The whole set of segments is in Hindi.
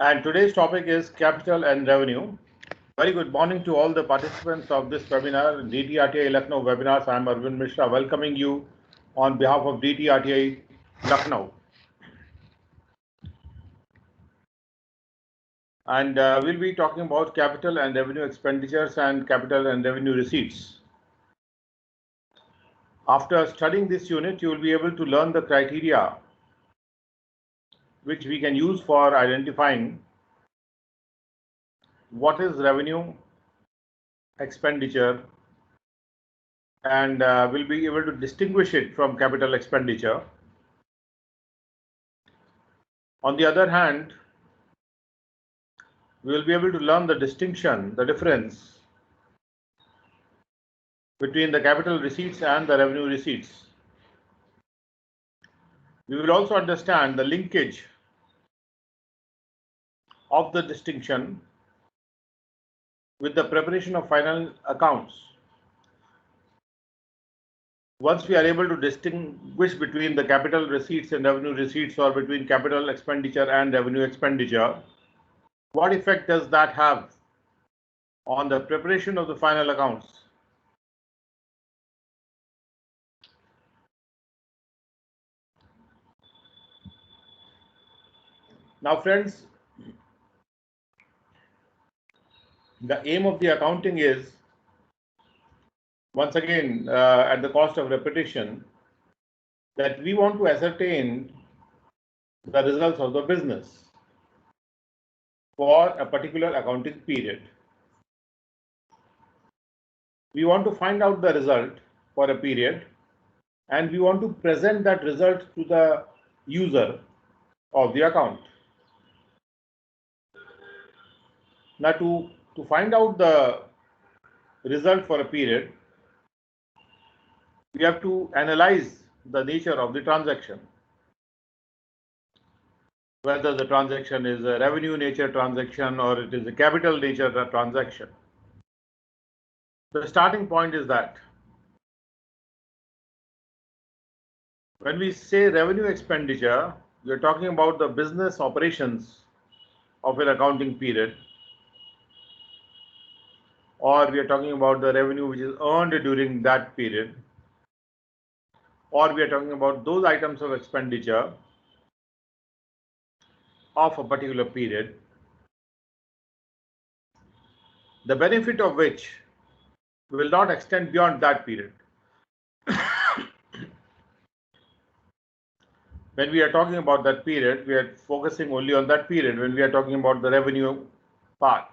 And today's topic is capital and revenue. Very good morning to all the participants of this webinar, DTRTI Lucknow webinars. I am Arvind Mishra, welcoming you on behalf of DTRTI Lucknow. And we'll be talking about capital and revenue expenditures and capital and revenue receipts. After studying this unit, you will be able to learn the criteria which we can use for identifying what is revenue, expenditure, and we'll be able to distinguish it from capital expenditure. On the other hand, we will be able to learn the distinction, the difference between the capital receipts and the revenue receipts. We will also understand the linkage of the distinction with the preparation of final accounts. Once we are able to distinguish between the capital receipts and revenue receipts, or between capital expenditure and revenue expenditure, what effect does that have on the preparation of the final accounts? Now, friends, the aim of the accounting is, once again, at the cost of repetition, that we want to ascertain the results of the business for a particular accounting period. We want to find out the result for a period, and we want to present that result to the user of the account. Now, to find out the result for a period, we have to analyze the nature of the transaction, whether the transaction is a revenue nature transaction or it is a capital nature transaction. The starting point is that when we say revenue expenditure, we are talking about the business operations of an accounting period, or we are talking about the revenue which is earned during that period, or we are talking about those items of expenditure of a particular period, the benefit of which will not extend beyond that period. When we are talking about that period, we are focusing only on that period when we are talking about the revenue part.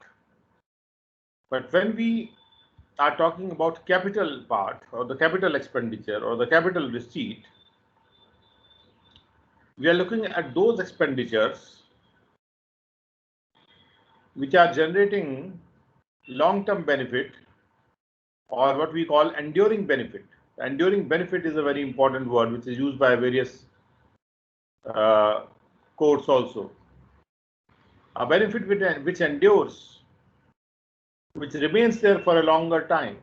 But when we are talking about capital part, or the capital expenditure, or the capital receipt, we are looking at those expenditures which are generating long-term benefit, or what we call enduring benefit. Enduring benefit is a very important word which is used by various courts also. A benefit which endures, which remains there for a longer time,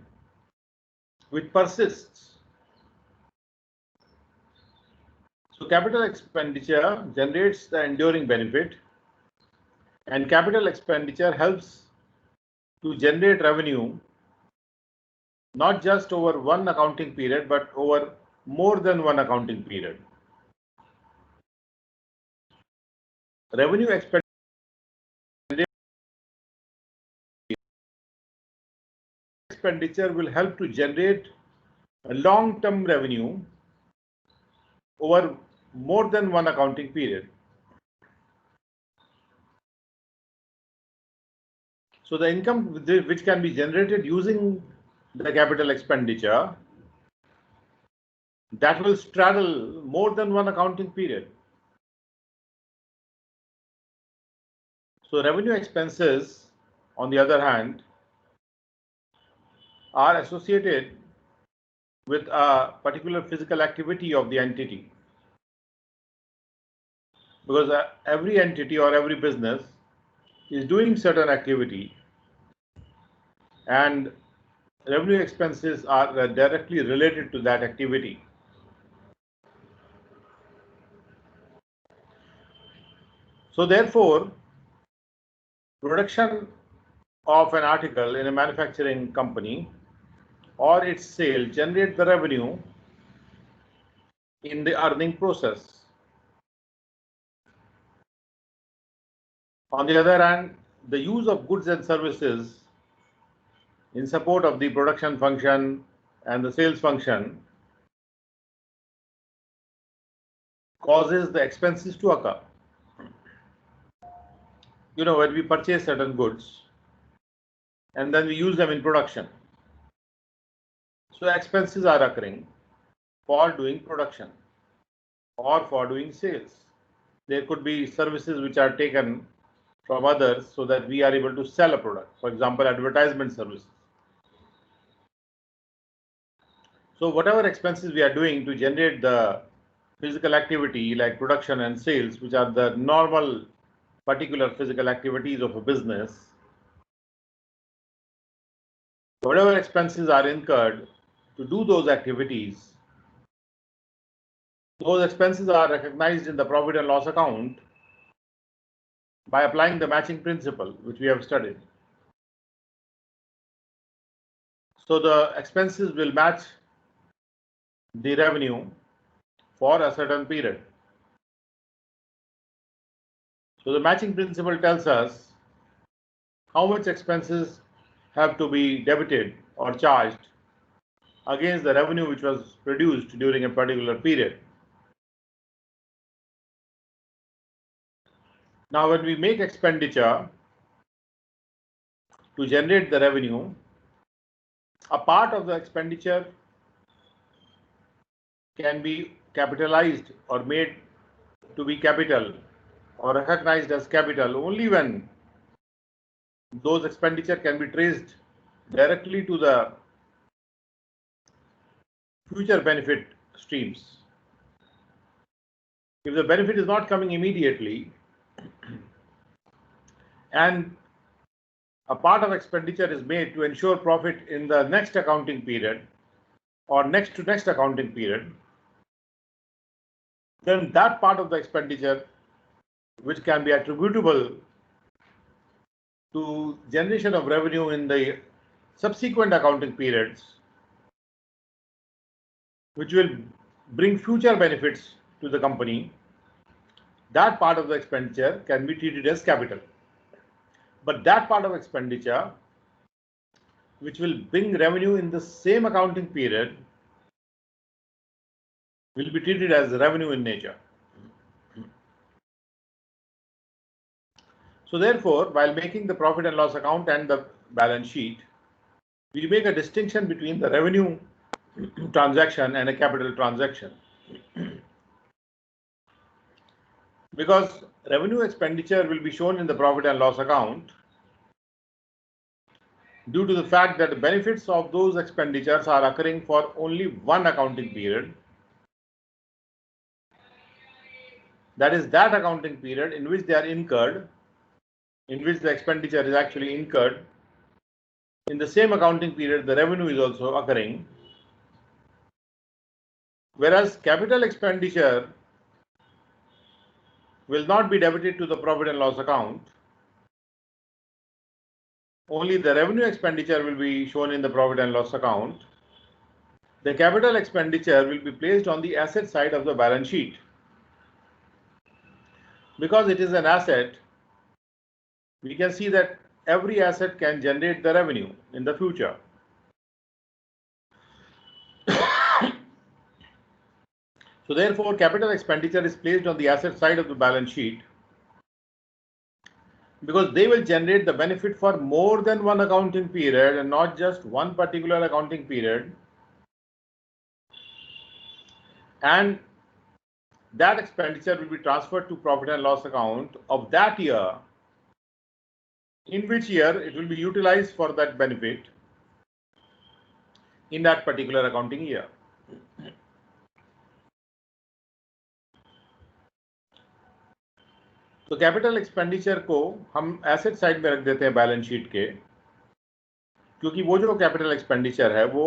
which persists. So capital expenditure generates the enduring benefit, and capital expenditure helps to generate revenue not just over one accounting period, but over more than one accounting period. Revenue expenditure will help to generate a long-term revenue over more than one accounting period. So the income which can be generated using the capital expenditure, that will straddle more than one accounting period. So revenue expenses, on the other hand, are associated with a particular physical activity of the entity, because every entity or every business is doing certain activity, and revenue expenses are directly related to that activity. So therefore, Production of an article in a manufacturing company or its sale generate the revenue in the earning process. On the other hand, the use of goods and services in support of the production function and the sales function causes the expenses to occur. You know, when we purchase certain goods and then we use them in production, so expenses are occurring for doing production or for doing sales. There could be services which are taken from others so that we are able to sell a product, for example, advertisement services. So whatever expenses we are doing to generate the physical activity like production and sales, which are the normal particular physical activities of a business, whatever expenses are incurred to do those activities, those expenses are recognized in the profit and loss account by applying the matching principle, which we have studied. So the expenses will match the revenue for a certain period. So the matching principle tells us how much expenses have to be debited or charged against the revenue which was produced during a particular period. Now, when we make expenditure to generate the revenue, a part of the expenditure can be capitalized or made to be capital or recognized as capital only when those expenditure can be traced directly to the future benefit streams. If the benefit is not coming immediately and a part of expenditure is made to ensure profit in the next accounting period or next to next accounting period, then that part of the expenditure which can be attributable to generation of revenue in the subsequent accounting periods, which will bring future benefits to the company, that part of the expenditure can be treated as capital. But that part of expenditure which will bring revenue in the same accounting period will be treated as revenue in nature. So therefore, while making the profit and loss account and the balance sheet, we make a distinction between the revenue transaction and a capital transaction. Because revenue expenditure will be shown in the profit and loss account due to the fact that the benefits of those expenditures are occurring for only one accounting period. That is that accounting period in which they are incurred, in which the expenditure is actually incurred. In the same accounting period, the revenue is also occurring. Whereas capital expenditure will not be debited to the profit and loss account. Only the revenue expenditure will be shown in the profit and loss account. The capital expenditure will be placed on the asset side of the balance sheet. Because it is an asset, we can see that every asset can generate the revenue in the future. So therefore, capital expenditure is placed on the asset side of the balance sheet because they will generate the benefit for more than one accounting period and not just one particular accounting period. And that expenditure will be transferred to profit and loss account of that year, in which year it will be utilized for that benefit in that particular accounting year. तो कैपिटल एक्सपेंडिचर को हम एसेट साइड में रख देते हैं बैलेंस शीट के, क्योंकि वो जो कैपिटल एक्सपेंडिचर है वो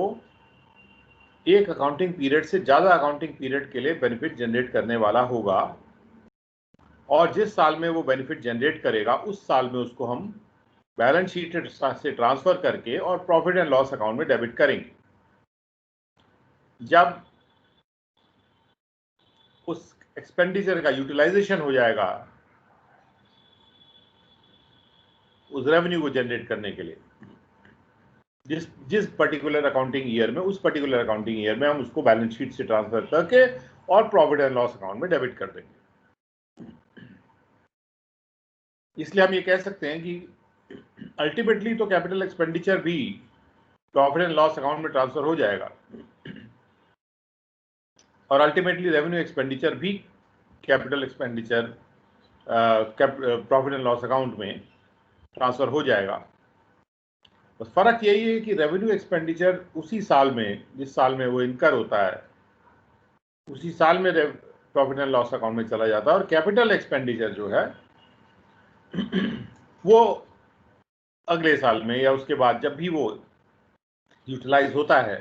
एक अकाउंटिंग पीरियड से ज़्यादा अकाउंटिंग पीरियड के लिए बेनिफिट जनरेट करने वाला होगा और जिस साल में वो बेनिफिट जनरेट करेगा उस साल में उसको हम बैलेंस शीट से ट्रांसफर करके और प्रॉफिट एंड लॉस अकाउंट में डेबिट करेंगे। जब उस एक्सपेंडिचर का यूटिलाइजेशन हो जाएगा उस रेवेन्यू को जनरेट करने के लिए, जिस पर्टिकुलर अकाउंटिंग ईयर में, उस पर्टिकुलर अकाउंटिंग ईयर में हम उसको बैलेंस शीट से ट्रांसफर करके और प्रॉफिट एंड लॉस अकाउंट में डेबिट कर देंगे। इसलिए हम ये कह सकते हैं कि अल्टीमेटली तो कैपिटल एक्सपेंडिचर भी प्रॉफिट एंड लॉस अकाउंट में ट्रांसफर हो जाएगा और अल्टीमेटली रेवेन्यू एक्सपेंडिचर भी capital expenditure profit and loss account में ट्रांसफर हो जाएगा। बस फर्क यही है कि रेवेन्यू एक्सपेंडिचर उसी साल में, जिस साल में वो इनकर होता है, उसी साल में प्रॉफिट एंड लॉस अकाउंट में चला जाता है, और कैपिटल एक्सपेंडिचर जो है वो अगले साल में या उसके बाद जब भी वो यूटिलाइज होता है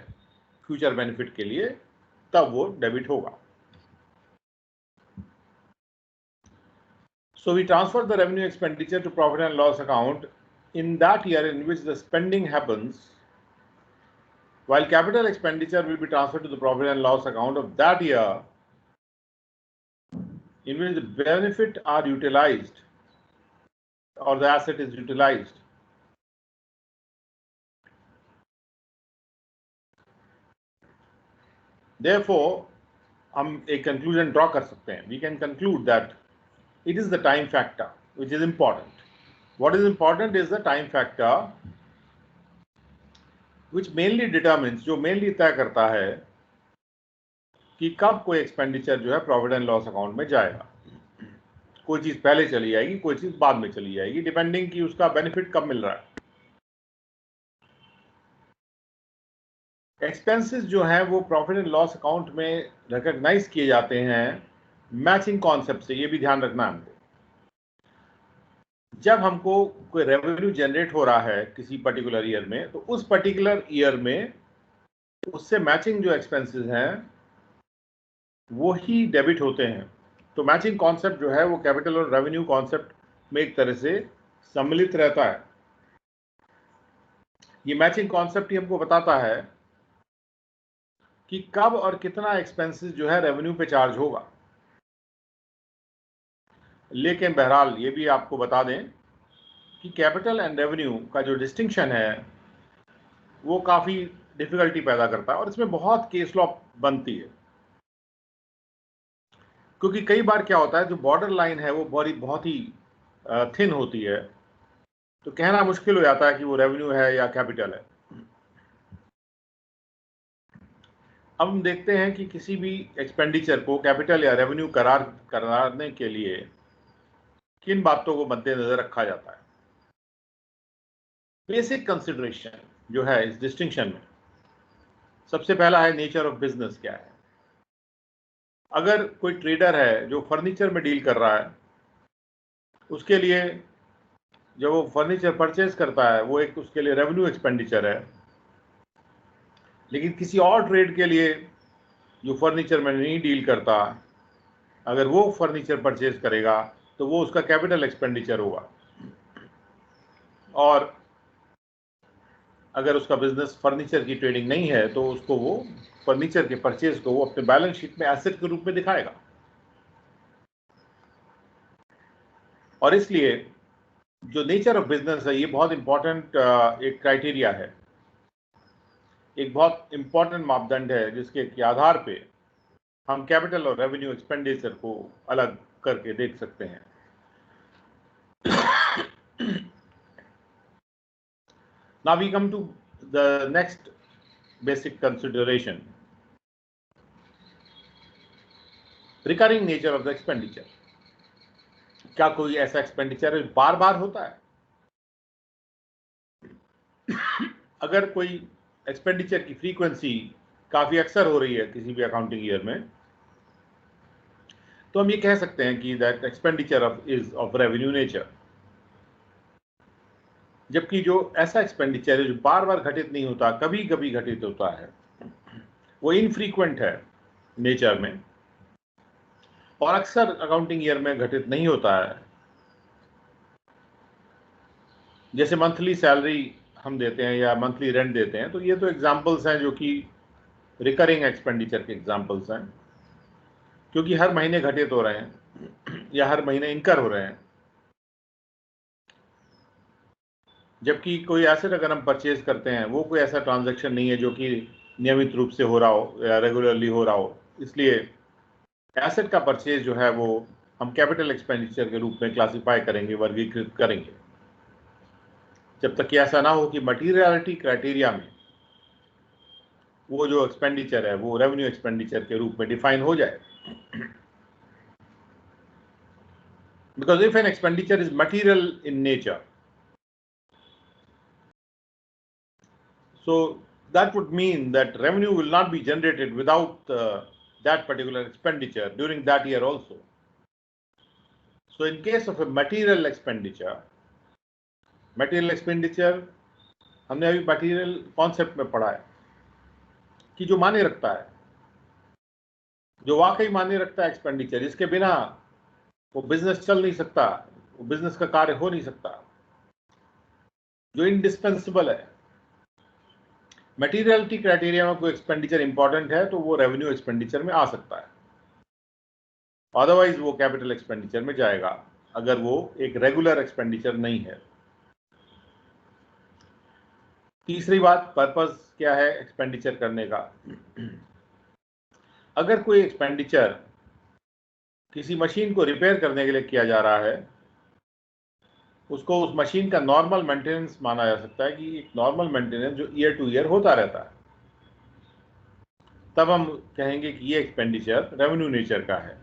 फ्यूचर बेनिफिट के लिए, तब वो डेबिट होगा। So we transfer the revenue expenditure to profit and loss account in that year in which the spending happens, while capital expenditure will be transferred to the profit and loss account of that year in which the benefit are utilized or the asset is utilized. Therefore, हम एक conclusion draw कर सकते हैं. We can conclude that it is the time factor which is important. What is important is the time factor which mainly determines, जो mainly तय करता है कि कब कोई एक्सपेंडिचर जो है प्रॉफिट एंड लॉस अकाउंट में जाएगा। कोई चीज पहले चली जाएगी, कोई चीज बाद में चली जाएगी, डिपेंडिंग कि उसका बेनिफिट कब मिल रहा है। एक्सपेंसेस जो है वो प्रॉफिट एंड लॉस अकाउंट में रिकॉग्नाइज किए जाते हैं मैचिंग कॉन्सेप्ट से। ये भी ध्यान रखना हमको, जब हमको कोई रेवेन्यू जनरेट हो रहा है किसी पर्टिकुलर ईयर में, तो उस पर्टिकुलर ईयर में उससे मैचिंग जो एक्सपेंसेस हैं वो ही डेबिट होते हैं। तो मैचिंग कॉन्सेप्ट जो है वो कैपिटल और रेवेन्यू कॉन्सेप्ट में एक तरह से सम्मिलित रहता है। ये मैचिंग कॉन्सेप्ट ही हमको बताता है कि कब और कितना एक्सपेंसेस जो है रेवेन्यू पे चार्ज होगा। लेकिन बहरहाल ये भी आपको बता दें कि कैपिटल एंड रेवेन्यू का जो डिस्टिंक्शन है वो काफ़ी डिफिकल्टी पैदा करता है और इसमें बहुत केस लॉ बनती है, क्योंकि कई बार क्या होता है जो बॉर्डर लाइन है वो बहुत ही थिन होती है, तो कहना मुश्किल हो जाता है कि वो रेवेन्यू है या कैपिटल है। अब हम देखते हैं कि किसी भी एक्सपेंडिचर को कैपिटल या रेवेन्यू करार कराने के लिए किन बातों को मद्देनजर रखा जाता है। बेसिक कंसिडरेशन जो है इस डिस्टिंक्शन में, सबसे पहला है नेचर ऑफ बिजनेस क्या है। अगर कोई ट्रेडर है जो फर्नीचर में डील कर रहा है, उसके लिए जब वो फर्नीचर परचेज करता है वो एक उसके लिए रेवेन्यू एक्सपेंडिचर है। लेकिन किसी और ट्रेड के लिए जो फर्नीचर में नहीं डील करता, अगर वो फर्नीचर परचेज करेगा तो वो उसका कैपिटल एक्सपेंडिचर होगा। और अगर उसका बिजनेस फर्नीचर की ट्रेडिंग नहीं है तो उसको वो फर्नीचर के परचेज को वो अपने बैलेंस शीट में एसेट के रूप में दिखाएगा। और इसलिए जो नेचर ऑफ बिजनेस है ये बहुत इंपॉर्टेंट एक क्राइटेरिया है, एक बहुत इंपॉर्टेंट मापदंड है जिसके आधार पे हम कैपिटल और रेवेन्यू एक्सपेंडिचर को अलग करके देख सकते हैं। Now we come to the next basic consideration, recurring nature of the expenditure. क्या कोई ऐसा एक्सपेंडिचर बार बार होता है? अगर कोई एक्सपेंडिचर की फ्रीक्वेंसी काफी अक्सर हो रही है किसी भी अकाउंटिंग ईयर में, तो हम ये कह सकते हैं कि that expenditure is of revenue nature. जबकि जो ऐसा एक्सपेंडिचर है जो बार बार घटित नहीं होता, कभी कभी घटित होता है, वो इनफ्रीक्वेंट है नेचर में और अक्सर अकाउंटिंग ईयर में घटित नहीं होता है, जैसे मंथली सैलरी हम देते हैं या मंथली रेंट देते हैं, तो ये तो एग्जांपल्स हैं जो कि रिकरिंग एक्सपेंडिचर के एग्जांपल्स हैं, क्योंकि हर महीने घटित हो रहे हैं या हर महीने इनकर हो रहे हैं। जबकि कोई एसेट अगर हम परचेज करते हैं, वो कोई ऐसा ट्रांजैक्शन नहीं है जो कि नियमित रूप से हो रहा हो या रेगुलरली हो रहा हो, इसलिए एसेट का परचेज जो है वो हम कैपिटल एक्सपेंडिचर के रूप में क्लासिफाई करेंगे, वर्गीकृत करेंगे, जब तक कि ऐसा ना हो कि मटीरियलिटी क्राइटेरिया में वो जो एक्सपेंडिचर है वो रेवेन्यू एक्सपेंडिचर के रूप में डिफाइन हो जाए। Because if an expenditure is material in nature, so that would mean that revenue will not be generated without that particular expenditure during that year also. So in case of a material expenditure हमने अभी मटीरियल कॉन्सेप्ट में पढ़ा है कि जो माने रखता है, जो वाकई माने रखता है एक्सपेंडिचर, जिसके बिना वो बिजनेस चल नहीं सकता, वो बिजनेस का कार्य हो नहीं सकता, जो इंडिस्पेंसिबल है। मटीरियलिटी क्राइटेरिया में कोई एक्सपेंडिचर इंपॉर्टेंट है तो वो रेवेन्यू एक्सपेंडिचर में आ सकता है, अदरवाइज वो कैपिटल एक्सपेंडिचर में जाएगा अगर वो एक रेगुलर एक्सपेंडिचर नहीं है। तीसरी बात, पर्पस क्या है एक्सपेंडिचर करने का। अगर कोई एक्सपेंडिचर किसी मशीन को रिपेयर करने के लिए किया जा रहा है, उसको उस मशीन का नॉर्मल मेंटेनेंस माना जा सकता है कि एक नॉर्मल मेंटेनेंस जो ईयर टू ईयर होता रहता है, तब हम कहेंगे कि ये एक्सपेंडिचर रेवेन्यू नेचर का है।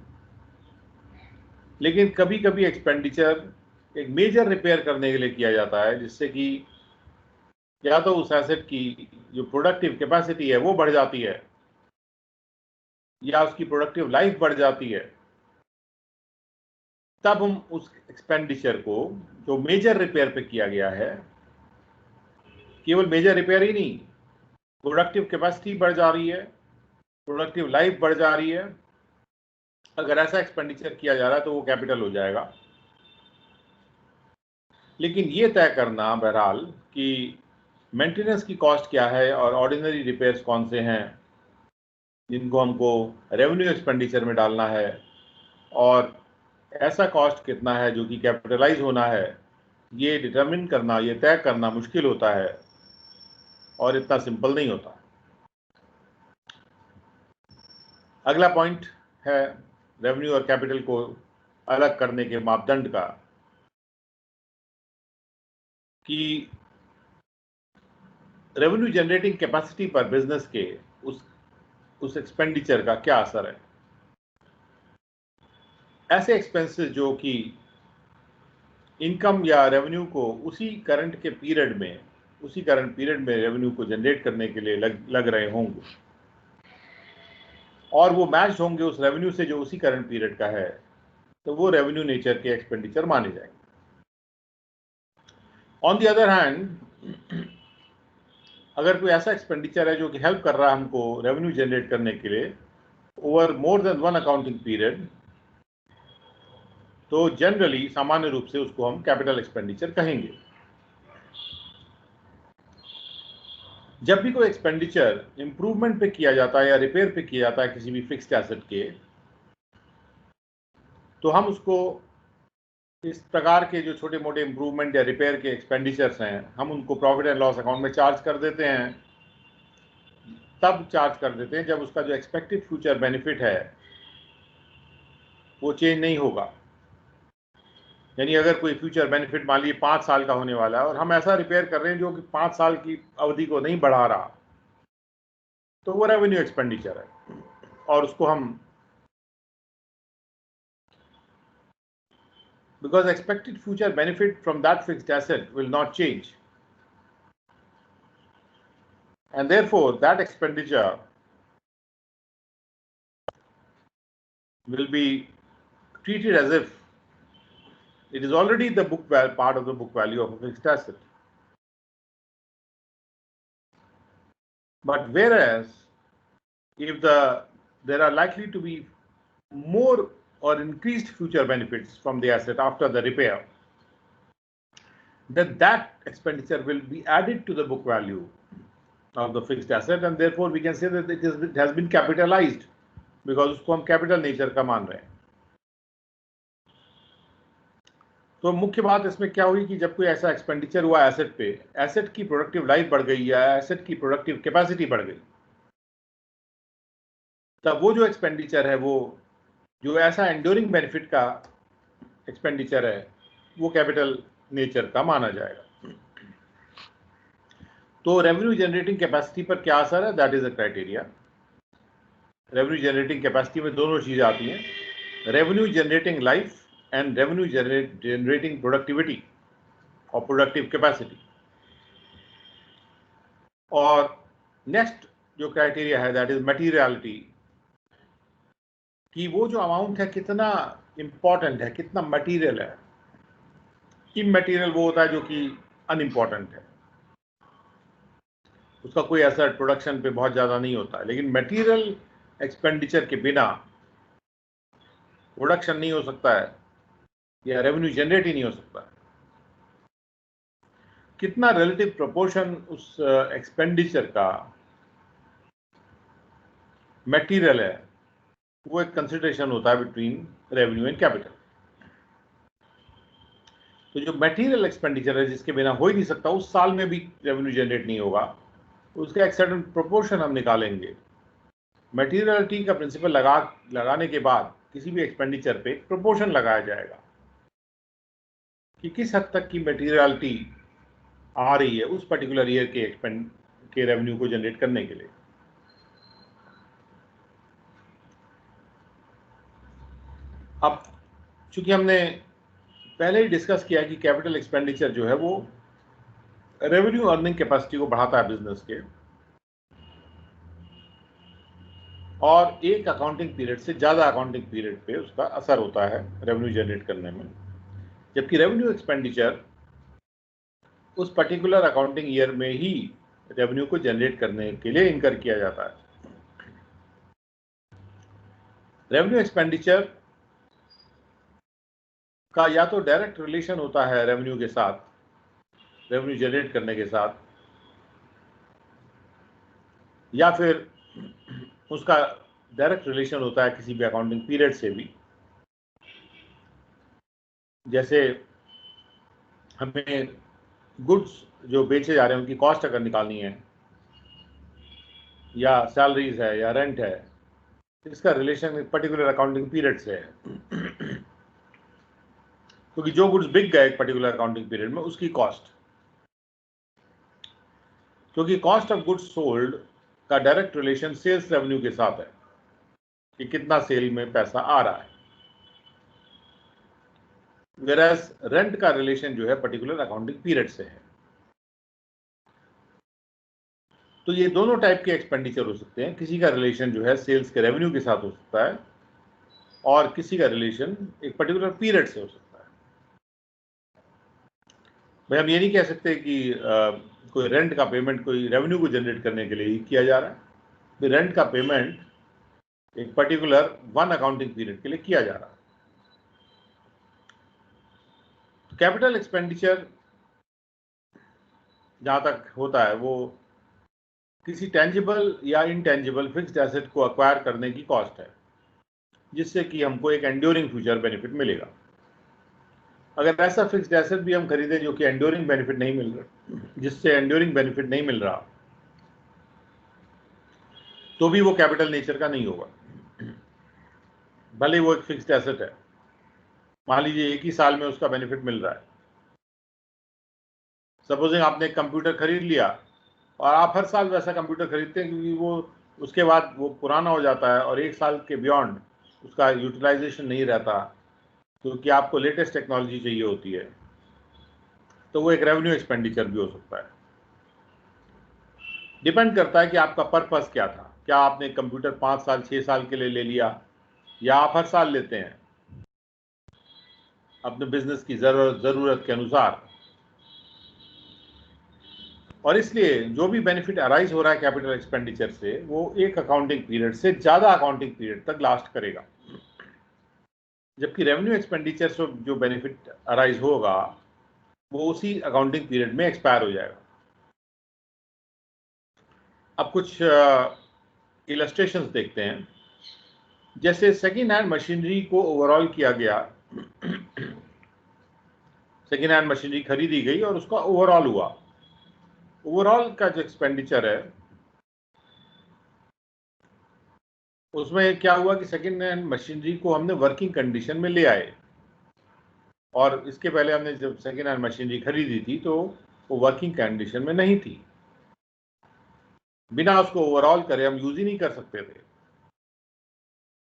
लेकिन कभी कभी एक्सपेंडिचर एक मेजर रिपेयर करने के लिए किया जाता है, जिससे कि या तो उस एसेट की जो प्रोडक्टिव कैपेसिटी है वो बढ़ जाती है या उसकी प्रोडक्टिव लाइफ बढ़ जाती है, तब हम उस एक्सपेंडिचर को जो मेजर रिपेयर पे किया गया है, केवल मेजर रिपेयर ही नहीं, प्रोडक्टिव कैपेसिटी बढ़ जा रही है, प्रोडक्टिव लाइफ बढ़ जा रही है, अगर ऐसा एक्सपेंडिचर किया जा रहा है तो वो कैपिटल हो जाएगा। लेकिन ये तय करना बहरहाल कि मेंटेनेंस की कॉस्ट क्या है और ऑर्डिनरी रिपेयर्स कौन से हैं जिनको हमको रेवेन्यू एक्सपेंडिचर में डालना है, और ऐसा कॉस्ट कितना है जो कि कैपिटलाइज होना है, ये डिटरमिन करना, ये तय करना मुश्किल होता है और इतना सिंपल नहीं होता। अगला पॉइंट है रेवेन्यू और कैपिटल को अलग करने के मापदंड का, कि रेवेन्यू जनरेटिंग कैपेसिटी पर बिजनेस के उस एक्सपेंडिचर का क्या असर है। ऐसे एक्सपेंसेस जो कि इनकम या रेवेन्यू को उसी करंट पीरियड में रेवेन्यू को जनरेट करने के लिए लग रहे होंगे, और वो मैच होंगे उस रेवेन्यू से जो उसी करंट पीरियड का है, तो वो रेवेन्यू नेचर के एक्सपेंडिचर माने जाएंगे। ऑन द अदर हैंड, अगर कोई ऐसा एक्सपेंडिचर है जो कि हेल्प कर रहा है हमको रेवेन्यू जनरेट करने के लिए over more than one accounting period, तो जनरली सामान्य रूप से उसको हम कैपिटल एक्सपेंडिचर कहेंगे। जब भी कोई एक्सपेंडिचर इंप्रूवमेंट पे किया जाता है या रिपेयर पे किया जाता है किसी भी फिक्स्ड एसेट के, तो हम उसको इस प्रकार के जो छोटे मोटे इंप्रूवमेंट या रिपेयर के एक्सपेंडिचर्स हैं, हम उनको प्रॉफिट एंड लॉस अकाउंट में चार्ज कर देते हैं। तब चार्ज कर देते हैं जब उसका जो एक्सपेक्टेड फ्यूचर बेनिफिट है वो चेंज नहीं होगा। यानी अगर कोई फ्यूचर बेनिफिट मान लीजिए 5 साल का होने वाला है और हम ऐसा रिपेयर कर रहे हैं जो कि 5 साल की अवधि को नहीं बढ़ा रहा, तो वो रेवेन्यू एक्सपेंडिचर है और उसको हम, because expected future benefit from that fixed asset will not change, and therefore that expenditure will be treated as if it is already the part of the book value of a fixed asset. But whereas if there are likely to be more or increased future benefits from the asset after the repair, then that expenditure will be added to the book value of the fixed asset, and therefore we can say that it has been capitalized, because उसको हम capital nature का मान रहे हैं. तो मुख्य बात इसमें क्या हुई कि जब कोई ऐसा एक्सपेंडिचर हुआ एसेट पे, एसेट की प्रोडक्टिव लाइफ बढ़ गई या एसेट की प्रोडक्टिव कैपेसिटी बढ़ गई, तब वो जो एक्सपेंडिचर है, वो जो ऐसा एंड्योरिंग बेनिफिट का एक्सपेंडिचर है, वो कैपिटल नेचर का माना जाएगा. तो रेवेन्यू जनरेटिंग कैपेसिटी पर क्या असर है, that is a criteria. Revenue generating capacity में दोनों चीजें आती हैं, revenue generating life and revenue generating productivity or productive capacity. और नेक्स्ट जो क्राइटेरिया है दैट इज मटीरियलिटी, कि वो जो अमाउंट है कितना इंपॉर्टेंट है, कितना मटीरियल है. इमटेरियल वो होता है जो कि अनइम्पॉर्टेंट है, उसका कोई असर प्रोडक्शन पे बहुत ज्यादा नहीं होता है. लेकिन मटीरियल एक्सपेंडिचर के बिना प्रोडक्शन नहीं हो सकता है या रेवेन्यू जनरेट ही नहीं हो सकता. कितना रिलेटिव प्रोपोर्शन उस एक्सपेंडिचर का मटेरियल है, वो एक कंसिडरेशन होता है बिटवीन रेवेन्यू एंड कैपिटल. तो जो मटेरियल एक्सपेंडिचर है जिसके बिना हो ही नहीं सकता, उस साल में भी रेवेन्यू जनरेट नहीं होगा, उसका एक सर्टेन प्रोपोर्शन हम निकालेंगे. मटेरियलिटी का प्रिंसिपल लगाने के बाद किसी भी एक्सपेंडिचर पे एक प्रोपोर्शन लगाया जाएगा कि किस हद तक की मटेरियलिटी आ रही है उस पर्टिकुलर ईयर के रेवेन्यू को जनरेट करने के लिए. अब चूंकि हमने पहले ही डिस्कस किया कि कैपिटल एक्सपेंडिचर जो है वो रेवेन्यू अर्निंग कैपेसिटी को बढ़ाता है बिजनेस के, और एक अकाउंटिंग पीरियड से ज्यादा अकाउंटिंग पीरियड पे उसका असर होता है रेवेन्यू जनरेट करने में. जबकि रेवेन्यू एक्सपेंडिचर उस पर्टिकुलर अकाउंटिंग ईयर में ही रेवेन्यू को जनरेट करने के लिए इनकर किया जाता है. रेवेन्यू एक्सपेंडिचर का या तो डायरेक्ट रिलेशन होता है रेवेन्यू के साथ, रेवेन्यू जनरेट करने के साथ, या फिर उसका डायरेक्ट रिलेशन होता है किसी भी अकाउंटिंग पीरियड से भी. जैसे हमें गुड्स जो बेचे जा रहे हैं उनकी कॉस्ट अगर निकालनी है, या सैलरीज है या रेंट है, इसका रिलेशन एक पर्टिकुलर अकाउंटिंग पीरियड से है. क्योंकि जो गुड्स बिक गए एक पर्टिकुलर अकाउंटिंग पीरियड में, उसकी कॉस्ट, क्योंकि कॉस्ट ऑफ गुड्स सोल्ड का डायरेक्ट रिलेशन सेल्स रेवेन्यू के साथ है कि कितना सेल में पैसा आ रहा है, वेराज रेंट का रिलेशन जो है पर्टिकुलर अकाउंटिंग पीरियड से है. तो ये दोनों टाइप के एक्सपेंडिचर हो सकते हैं. किसी का रिलेशन जो है सेल्स के रेवेन्यू के साथ हो सकता है, और किसी का रिलेशन एक पर्टिकुलर पीरियड से हो सकता है. भाई हम ये नहीं कह सकते कि कोई रेंट का पेमेंट कोई रेवेन्यू को जनरेट करने के लिए ही किया जा रहा है. तो रेंट का पेमेंट एक पर्टिकुलर वन अकाउंटिंग पीरियड के लिए किया जा रहा है. तो कैपिटल एक्सपेंडिचर जहां तक होता है वो किसी टेंजिबल या इनटेंजिबल फिक्स्ड एसेट को अक्वायर करने की कॉस्ट है, जिससे कि हमको एक एंड्योरिंग फ्यूचर बेनिफिट मिलेगा. अगर ऐसा फिक्स्ड एसेट भी हम खरीदे जो कि एंड्योरिंग बेनिफिट नहीं मिल रहा, जिससे एंड्योरिंग बेनिफिट नहीं मिल रहा, तो भी वो कैपिटल नेचर का नहीं होगा, भले वो एक फिक्स्ड एसेट है. मान लीजिए एक ही साल में उसका बेनिफिट मिल रहा है. सपोजिंग आपने एक कंप्यूटर खरीद लिया और आप हर साल वैसा कंप्यूटर खरीदते हैं, क्योंकि वो उसके बाद वो पुराना हो जाता है और एक साल के बियॉन्ड उसका यूटिलाइजेशन नहीं रहता, क्योंकि आपको लेटेस्ट टेक्नोलॉजी चाहिए होती है. तो वो एक रेवेन्यू एक्सपेंडिचर भी हो सकता है. डिपेंड करता है कि आपका पर्पस क्या था. क्या आपने कंप्यूटर 5 साल 6 साल के लिए ले लिया, या आप हर साल लेते हैं अपने बिजनेस की जरूरत के अनुसार. और इसलिए जो भी बेनिफिट अराइज हो रहा है कैपिटल एक्सपेंडिचर से, वो एक अकाउंटिंग पीरियड से ज्यादा अकाउंटिंग पीरियड तक लास्ट करेगा. जबकि रेवेन्यू एक्सपेंडिचर से जो बेनिफिट अराइज होगा वो उसी अकाउंटिंग पीरियड में एक्सपायर हो जाएगा। अब कुछ इलस्ट्रेशंस देखते हैं। जैसे सेकेंड हैंड मशीनरी को ओवरऑल किया गया, सेकेंड हैंड मशीनरी खरीदी गई और उसका ओवरऑल हुआ। ओवरऑल का जो एक्सपेंडिचर है उसमें क्या हुआ कि सेकेंड हैंड मशीनरी को हमने वर्किंग कंडीशन में ले आए, और इसके पहले हमने जब सेकेंड हैंड मशीनरी खरीदी थी तो वो वर्किंग कंडीशन में नहीं थी। बिना उसको ओवरऑल करे हम यूज ही नहीं कर सकते थे।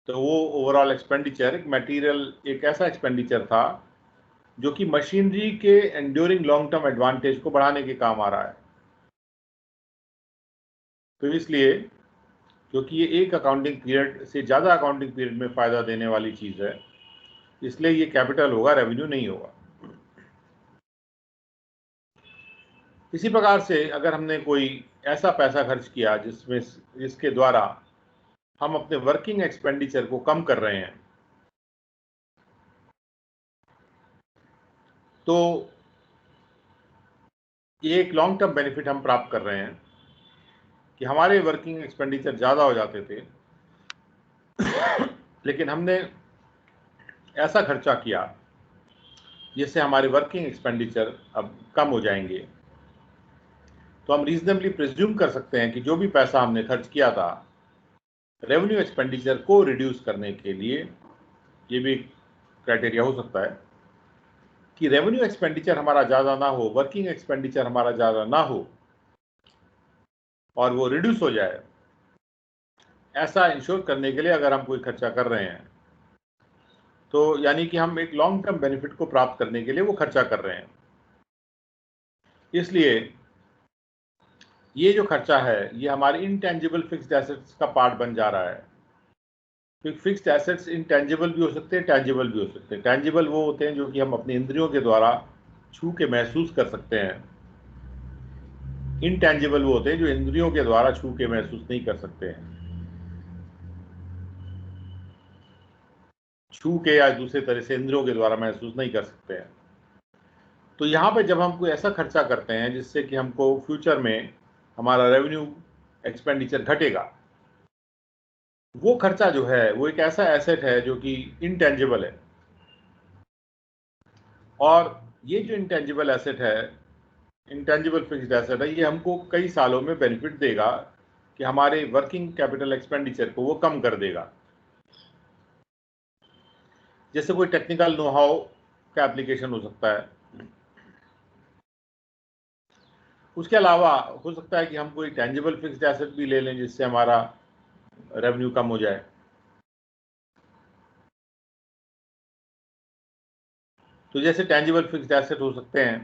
तो वो ओवरऑल एक्सपेंडिचर एक मटेरियल, एक ऐसा एक्सपेंडिचर था जो कि मशीनरी के एंड्योरिंग लॉन्ग टर्म एडवांटेज को बढ़ाने के काम आ रहा है। तो इसलिए क्योंकि ये एक अकाउंटिंग पीरियड से ज़्यादा अकाउंटिंग पीरियड में फ़ायदा देने वाली चीज़ है, इसलिए ये कैपिटल होगा, रेवेन्यू नहीं होगा। इसी प्रकार से अगर हमने कोई ऐसा पैसा खर्च किया जिसके द्वारा हम अपने वर्किंग एक्सपेंडिचर को कम कर रहे हैं, तो ये एक लॉन्ग टर्म बेनिफिट हम प्राप्त कर रहे हैं कि हमारे वर्किंग एक्सपेंडिचर ज़्यादा हो जाते थे लेकिन हमने ऐसा खर्चा किया जिससे हमारे वर्किंग एक्सपेंडिचर अब कम हो जाएंगे। तो हम रीजनेबली प्रिज्यूम कर सकते हैं कि जो भी पैसा हमने खर्च किया था रेवेन्यू एक्सपेंडिचर को रिड्यूस करने के लिए, ये भी क्राइटेरिया हो सकता है कि रेवेन्यू एक्सपेंडिचर हमारा ज़्यादा ना हो, वर्किंग एक्सपेंडिचर हमारा ज़्यादा ना हो और वो रिड्यूस हो जाए। ऐसा इंश्योर करने के लिए अगर हम कोई खर्चा कर रहे हैं तो यानी कि हम एक लॉन्ग टर्म बेनिफिट को प्राप्त करने के लिए वो खर्चा कर रहे हैं। इसलिए ये जो खर्चा है ये हमारे इनटेंजिबल फिक्स्ड एसेट्स का पार्ट बन जा रहा है। फिक्स्ड एसेट्स इनटेंजिबल भी हो सकते हैं, टेंजिबल भी हो सकते हैं। टेंजिबल वो होते हैं जो कि हम अपने इंद्रियों के द्वारा छू के महसूस कर सकते हैं। इनटेंजिबल वो होते हैं जो इंद्रियों के द्वारा छू के महसूस नहीं कर सकते हैं, छू के या दूसरे तरह से इंद्रियों के द्वारा महसूस नहीं कर सकते हैं। तो यहाँ पे जब हम कोई ऐसा खर्चा करते हैं जिससे कि हमको फ्यूचर में हमारा रेवेन्यू एक्सपेंडिचर घटेगा, वो खर्चा जो है वो एक ऐसा एसेट है जो कि इनटेंजिबल है। और ये जो इंटेंजिबल एसेट है, इंटेंजिबल फिक्स्ड एसेट है, ये हमको कई सालों में बेनिफिट देगा कि हमारे वर्किंग कैपिटल एक्सपेंडिचर को वो कम कर देगा। जैसे कोई टेक्निकल नो हाउ का एप्लीकेशन हो सकता है। उसके अलावा हो सकता है कि हम कोई टेंजिबल फिक्स्ड एसेट भी ले लें जिससे हमारा रेवेन्यू कम हो जाए। तो जैसे टेंजिबल फिक्स्ड एसेट हो सकते हैं,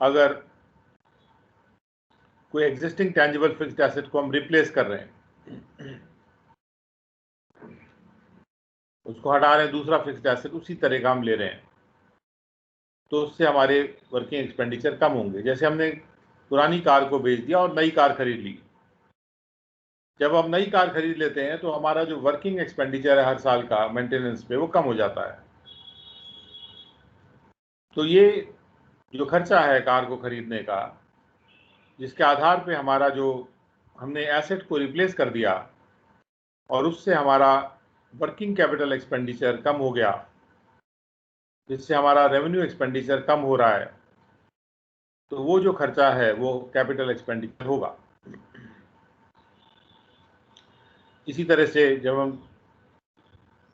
अगर कोई एग्जिस्टिंग टेंजिबल फिक्स्ड एसेट को हम रिप्लेस कर रहे हैं, उसको हटा रहे हैं, दूसरा फिक्स्ड एसेट उसी तरह का हम ले रहे हैं, तो उससे हमारे वर्किंग एक्सपेंडिचर कम होंगे। जैसे हमने पुरानी कार को बेच दिया और नई कार खरीद ली। जब हम नई कार खरीद लेते हैं तो हमारा जो वर्किंग एक्सपेंडिचर है हर साल का मेंटेनेंस पे, वो कम हो जाता है। तो ये जो खर्चा है कार को खरीदने का, जिसके आधार पे हमारा जो हमने एसेट को रिप्लेस कर दिया और उससे हमारा वर्किंग कैपिटल एक्सपेंडिचर कम हो गया, जिससे हमारा रेवेन्यू एक्सपेंडिचर कम हो रहा है, तो वो जो खर्चा है वो कैपिटल एक्सपेंडिचर होगा। इसी तरह से जब हम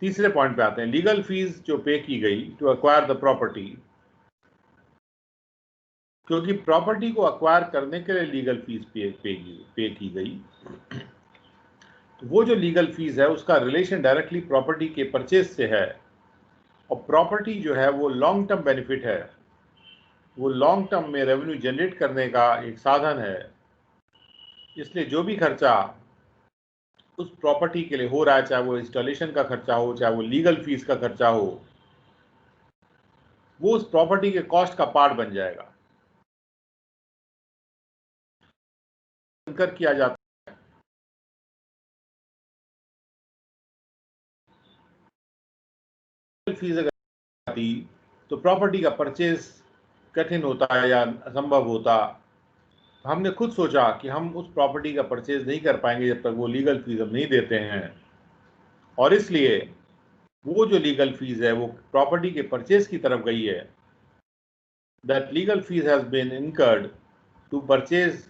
तीसरे पॉइंट पे आते हैं, लीगल फीस जो पे की गई टू एक्वायर द प्रॉपर्टी, क्योंकि प्रॉपर्टी को अक्वायर करने के लिए लीगल फीस पे की गई, तो वो जो लीगल फीस है उसका रिलेशन डायरेक्टली प्रॉपर्टी के परचेज से है। और प्रॉपर्टी जो है वो लॉन्ग टर्म बेनिफिट है, वो लॉन्ग टर्म में रेवेन्यू जनरेट करने का एक साधन है। इसलिए जो भी खर्चा उस प्रॉपर्टी के लिए हो रहा है, चाहे वो इंस्टॉलेशन का खर्चा हो, चाहे वो लीगल फीस का खर्चा हो, वो उस प्रॉपर्टी के कॉस्ट का पार्ट बन जाएगा। कर किया जाता है फीस अगर आती तो प्रॉपर्टी का परचेज कठिन होता है या असंभव होता। हमने खुद सोचा कि हम उस प्रॉपर्टी का परचेज नहीं कर पाएंगे जब तक वो लीगल फीस हम नहीं देते हैं, और इसलिए वो जो लीगल फीस है वो प्रॉपर्टी के परचेज की तरफ गई है। That legal fees has been incurred to purchase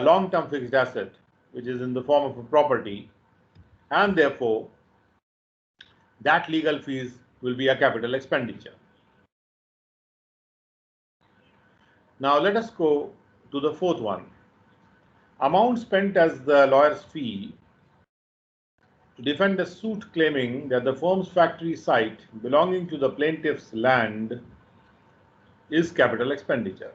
long term fixed asset which is in the form of a property, and therefore that legal fees will be a capital expenditure. Now let us go to the fourth one. Amount spent as the lawyer's fee to defend a suit claiming that the firm's factory site belonging to the plaintiff's land is capital expenditure.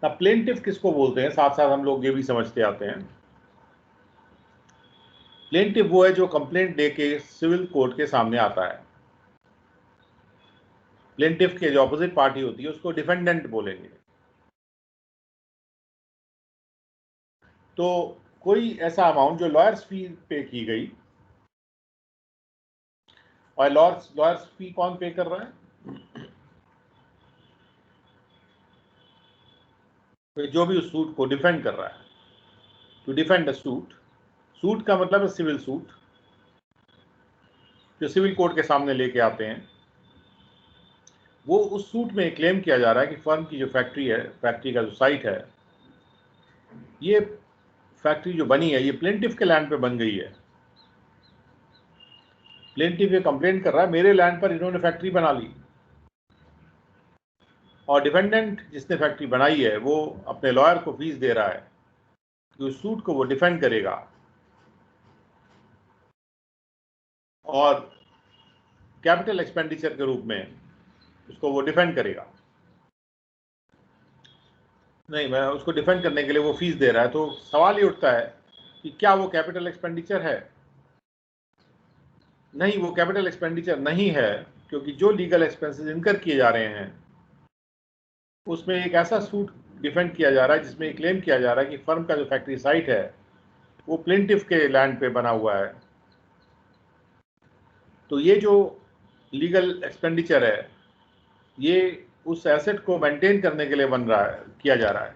अब प्लेंटिफ किसको बोलते हैं, साथ साथ हम लोग ये भी समझते आते हैं। प्लेंटिफ वो है जो कंप्लेंट दे के सिविल कोर्ट के सामने आता है। प्लेंटिफ के जो ऑपोजिट पार्टी होती है उसको डिफेंडेंट बोलेंगे। तो कोई ऐसा अमाउंट जो लॉयर्स फी पे की गई, और लॉयर्स फी कौन पे कर रहा है? तो जो भी उस सूट को डिफेंड कर रहा है। To defend a suit, suit का मतलब है सिविल सूट, जो सिविल कोर्ट के सामने लेके आते हैं। वो उस सूट में क्लेम किया जा रहा है कि फर्म की जो फैक्ट्री है, फैक्ट्री का जो साइट है, ये फैक्ट्री जो बनी है ये प्लेंटिफ के लैंड पे बन गई है। प्लेंटिफ ये कंप्लेंट कर रहा है मेरे लैंड पर इन्होंने फैक्ट्री बना ली, और डिफेंडेंट जिसने फैक्ट्री बनाई है वो अपने लॉयर को फीस दे रहा है कि उस सूट को वो डिफेंड करेगा और कैपिटल एक्सपेंडिचर के रूप में उसको वो डिफेंड करेगा। नहीं, मैं उसको डिफेंड करने के लिए वो फीस दे रहा है। तो सवाल ये उठता है कि क्या वो कैपिटल एक्सपेंडिचर है? नहीं, वो कैपिटल एक्सपेंडिचर नहीं है, क्योंकि जो लीगल एक्सपेंसेस इनकर किए जा रहे हैं उसमें एक ऐसा सूट डिफेंड किया जा रहा है जिसमें क्लेम किया जा रहा है कि फर्म का जो फैक्ट्री साइट है वो प्लेंटिफ के लैंड पे बना हुआ है। तो ये जो लीगल एक्सपेंडिचर है ये उस एसेट को मेंटेन करने के लिए बन रहा है, किया जा रहा है,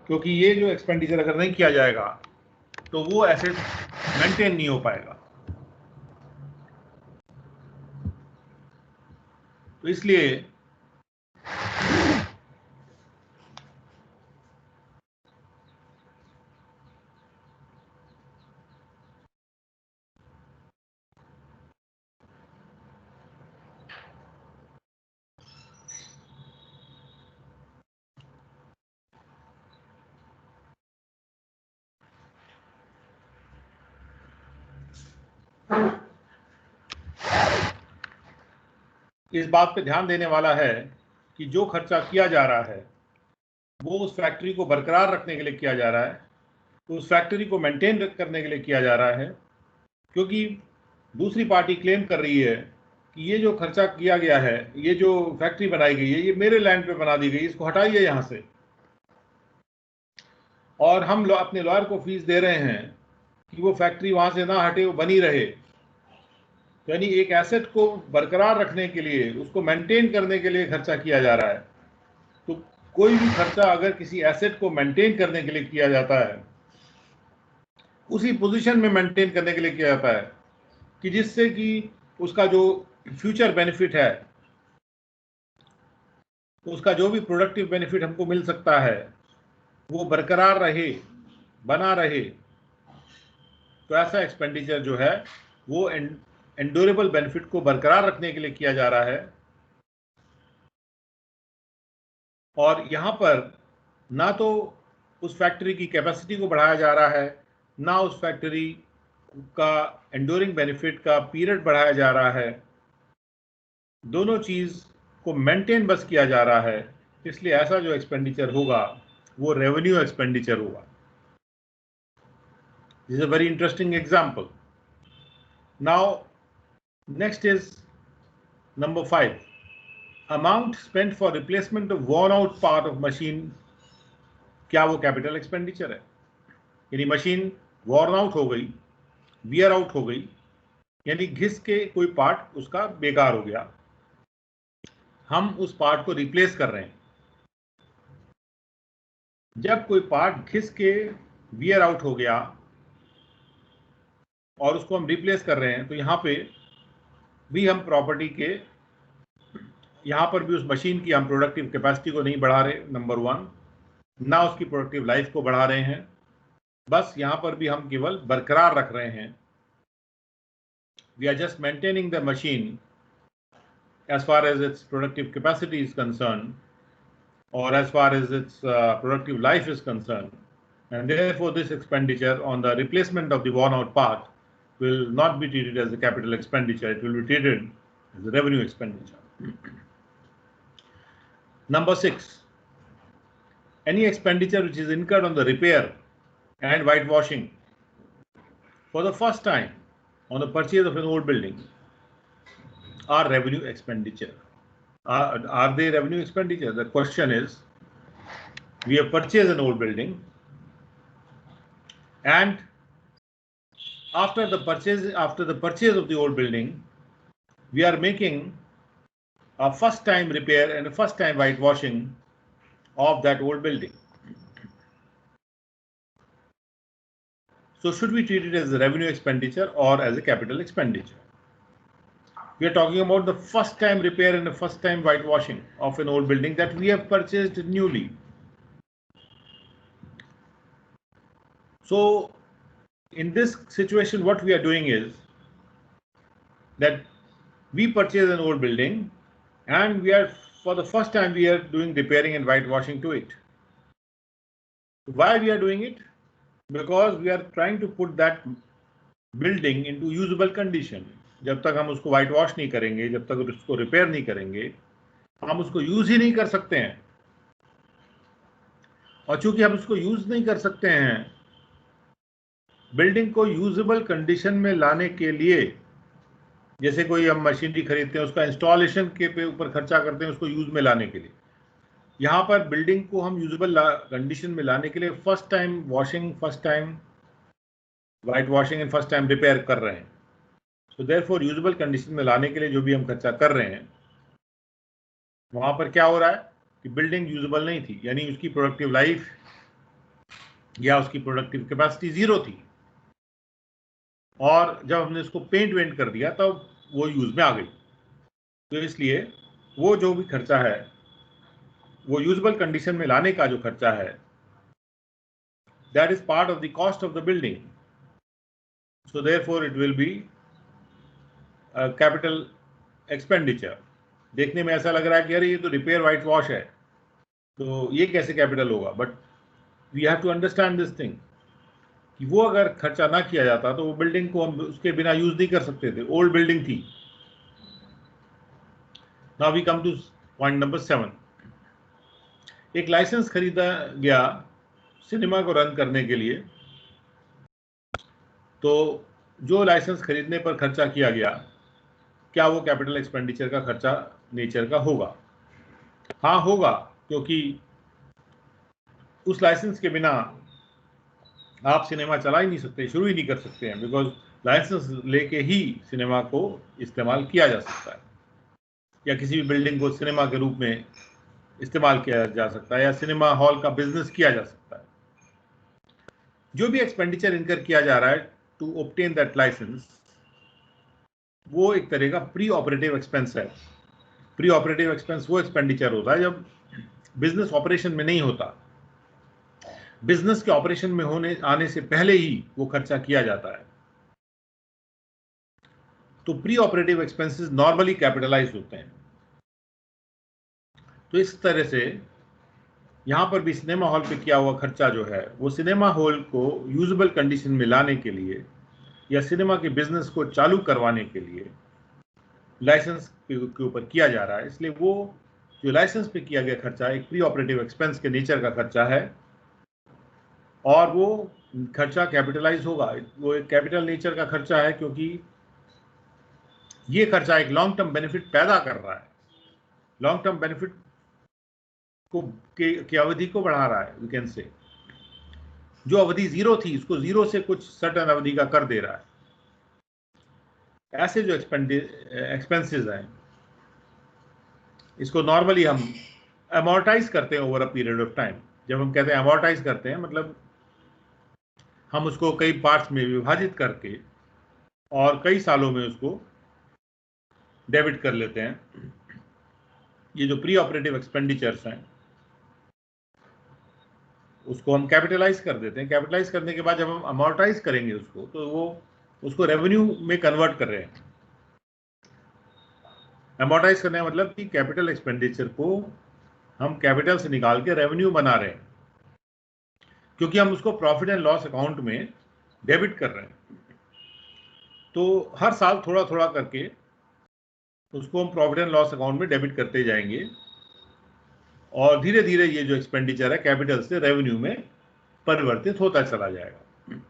क्योंकि ये जो एक्सपेंडिचर अगर नहीं किया जाएगा तो वो एसेट मेंटेन नहीं हो पाएगा। तो इसलिए इस बात पे ध्यान देने वाला है कि जो खर्चा किया जा रहा है वो उस फैक्ट्री को बरकरार रखने के लिए किया जा रहा है, तो उस फैक्ट्री को मेंटेन करने के लिए किया जा रहा है। क्योंकि दूसरी पार्टी क्लेम कर रही है कि ये जो खर्चा किया गया है, ये जो फैक्ट्री बनाई गई है, ये मेरे लैंड पे बना दी गई, इसको हटाइए यहाँ से, और हम अपने लॉयर को फीस दे रहे हैं कि वो फैक्ट्री वहाँ से ना हटे, वो बनी रहे। यानी एक एसेट को बरकरार रखने के लिए, उसको मेंटेन करने के लिए खर्चा किया जा रहा है। तो कोई भी खर्चा अगर किसी एसेट को मेंटेन करने के लिए किया जाता है, उसी पोजीशन में मेंटेन करने के लिए किया जाता है कि जिससे कि उसका जो फ्यूचर बेनिफिट है, उसका जो भी प्रोडक्टिव बेनिफिट हमको मिल सकता है वो बरकरार रहे, बना रहे। तो ऐसा एक्सपेंडिचर जो है वो एंड्योरेबल बेनिफिट को बरकरार रखने के लिए किया जा रहा है। और यहाँ पर ना तो उस फैक्ट्री की कैपेसिटी को बढ़ाया जा रहा है, ना उस फैक्ट्री का एंड्योरिंग बेनिफिट का पीरियड बढ़ाया जा रहा है। दोनों चीज़ को मेंटेन बस किया जा रहा है। इसलिए ऐसा जो एक्सपेंडिचर होगा वो रेवेन्यू एक्सपेंडिचर होगा। This is a very interesting example. Now next is number 5, amount spent for replacement of worn out part of machine. क्या वो कैपिटल एक्सपेंडिचर है? यानी मशीन वॉर्न आउट हो गई, वियर आउट हो गई, यानी घिस के कोई पार्ट उसका बेकार हो गया, हम उस पार्ट को रिप्लेस कर रहे हैं। जब कोई पार्ट घिस के वियर आउट हो गया और उसको हम रिप्लेस कर रहे हैं, तो यहाँ पे भी हम प्रॉपर्टी के, यहाँ पर भी उस मशीन की हम प्रोडक्टिव कैपेसिटी को नहीं बढ़ा रहे, नंबर 1, ना उसकी प्रोडक्टिव लाइफ को बढ़ा रहे हैं, बस यहाँ पर भी हम केवल बरकरार रख रहे हैं। We are just maintaining the machine as far as its productive capacity is concerned, or as far as its productive life is concerned, and therefore this expenditure on the replacement of the worn out part will not be treated as a capital expenditure, it will be treated as a revenue expenditure. Number 6, any expenditure which is incurred on the repair and whitewashing for the first time on the purchase of an old building are revenue expenditure. Are they revenue expenditure? The question is, we have purchased an old building, and after the purchase of the old building, we are making a first time repair and a first time whitewashing of that old building. So should we treat it as a revenue expenditure or as a capital expenditure? We are talking about the first time repair and the first time whitewashing of an old building that we have purchased newly. So in this situation, what we are doing is that we purchase an old building and we are, for the first time, we are doing repairing and whitewashing to it. Why we are doing it? Because we are trying to put that building into usable condition. जब तक हम उसको वाइट वॉश नहीं करेंगे, जब तक उसको रिपेयर नहीं करेंगे, हम उसको यूज ही नहीं कर सकते हैं। और चूंकि हम उसको यूज नहीं कर सकते हैं, बिल्डिंग को यूजेबल कंडीशन में लाने के लिए, जैसे कोई हम मशीनरी खरीदते हैं, उसका इंस्टॉलेशन के ऊपर खर्चा करते हैं उसको यूज में लाने के लिए, यहाँ पर बिल्डिंग को हम यूजेबल कंडीशन में लाने के लिए first time washing, first time white washing and first time repair कर रहे हैं। सो देयरफॉर यूजेबल कंडीशन में लाने के लिए जो भी हम खर्चा कर रहे हैं, वहां पर क्या हो रहा है कि बिल्डिंग यूजेबल नहीं थी, यानी उसकी प्रोडक्टिव लाइफ या उसकी प्रोडक्टिव कैपेसिटी 0 थी, और जब हमने इसको पेंट वेंट कर दिया तब वो यूज में आ गई। तो इसलिए वो जो भी खर्चा है, वो यूजेबल कंडीशन में लाने का जो खर्चा है, that is part of the cost of the building. So therefore it will be capital expenditure. देखने में ऐसा लग रहा है कि अरे ये तो रिपेयर वाइट वॉश है, तो ये कैसे कैपिटल होगा, but we have to understand this thing कि वो अगर खर्चा ना किया जाता तो वो बिल्डिंग को हम उसके बिना यूज नहीं कर सकते थे, ओल्ड बिल्डिंग थी। Now we come to point number 7। एक लाइसेंस खरीदा गया सिनेमा को रन करने के लिए, तो जो लाइसेंस खरीदने पर खर्चा किया गया, क्या वो कैपिटल एक्सपेंडिचर का खर्चा नेचर का होगा? हाँ होगा, क्योंकि उस लाइसेंस के बिना आप सिनेमा चला ही नहीं सकते, शुरू ही नहीं कर सकते हैं, बिकॉज लाइसेंस लेके ही सिनेमा को इस्तेमाल किया जा सकता है, या किसी भी बिल्डिंग को सिनेमा के रूप में इस्तेमाल किया जा सकता है, या सिनेमा हॉल का बिजनेस किया जा सकता है। जो भी एक्सपेंडिचर इनकर किया जा रहा है टू ऑब्टेन दैट लाइसेंस, वो एक तरह का प्री ऑपरेटिव एक्सपेंस है। प्री ऑपरेटिव एक्सपेंस वो एक्सपेंडिचर होता है जब बिजनेस ऑपरेशन में नहीं होता, बिजनेस के ऑपरेशन में आने से पहले ही वो खर्चा किया जाता है। तो pre operative expenses normally capitalise होते हैं। तो इस तरह से यहां पर भी सिनेमा हॉल पे किया हुआ खर्चा जो है, वो सिनेमा हॉल को यूजेबल कंडीशन में लाने के लिए या सिनेमा के बिजनेस को चालू करवाने के लिए लाइसेंस के ऊपर किया जा रहा है। इसलिए वो जो लाइसेंस पे किया गया खर्चा एक प्री ऑपरेटिव एक्सपेंस के नेचर का खर्चा है, और वो खर्चा कैपिटलाइज होगा। वो एक कैपिटल नेचर का खर्चा है, क्योंकि ये खर्चा एक लॉन्ग टर्म बेनिफिट पैदा कर रहा है, लॉन्ग टर्म बेनिफिट को की अवधि को बढ़ा रहा है। वी कैन से जो अवधि 0 थी उसको 0 से कुछ सर्टेन अवधि का कर दे रहा है। ऐसे जो एक्सपेंसेस हैं इसको नॉर्मली हम अमोर्टाइज करते हैं over a period of time. जब हम कहते हैं अमोर्टाइज करते हैं, मतलब हम उसको कई पार्ट्स में विभाजित करके और कई सालों में उसको डेबिट कर लेते हैं। ये जो प्री ऑपरेटिव एक्सपेंडिचर्स हैं उसको हम कैपिटलाइज कर देते हैं। कैपिटलाइज करने के बाद जब हम अमोर्टाइज करेंगे उसको, तो वो उसको रेवेन्यू में कन्वर्ट कर रहे हैं। अमोर्टाइज करने का मतलब कि कैपिटल एक्सपेंडिचर को हम कैपिटल से निकाल के रेवेन्यू बना रहे हैं, क्योंकि हम उसको प्रॉफिट एंड लॉस अकाउंट में डेबिट कर रहे हैं। तो हर साल थोड़ा थोड़ा करके उसको हम प्रॉफिट एंड लॉस अकाउंट में डेबिट करते जाएंगे और धीरे धीरे ये जो एक्सपेंडिचर है कैपिटल से रेवेन्यू में परिवर्तित होता चला जाएगा।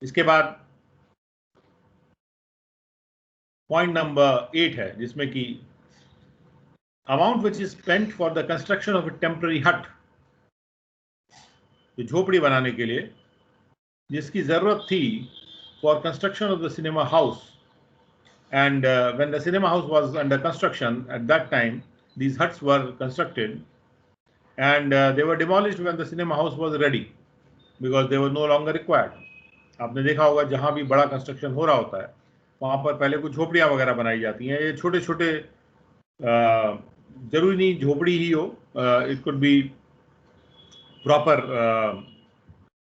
इसके बाद पॉइंट नंबर 8 है, जिसमें कि amount which is spent for the construction of A temporary हट, तो झोपड़ी बनाने के लिए जिसकी जरूरत थी for construction of the cinema house, and when the cinema house was under construction at that time, these huts were constructed and they were demolished when the cinema house was ready because they were no longer required. आपने देखा होगा जहां भी बड़ा कंस्ट्रक्शन हो रहा होता है वहां पर पहले कुछ झोपड़ियां वगैरह बनाई जाती हैं। ये छोटे छोटे, जरूरी नहीं झोपड़ी ही हो, it could be proper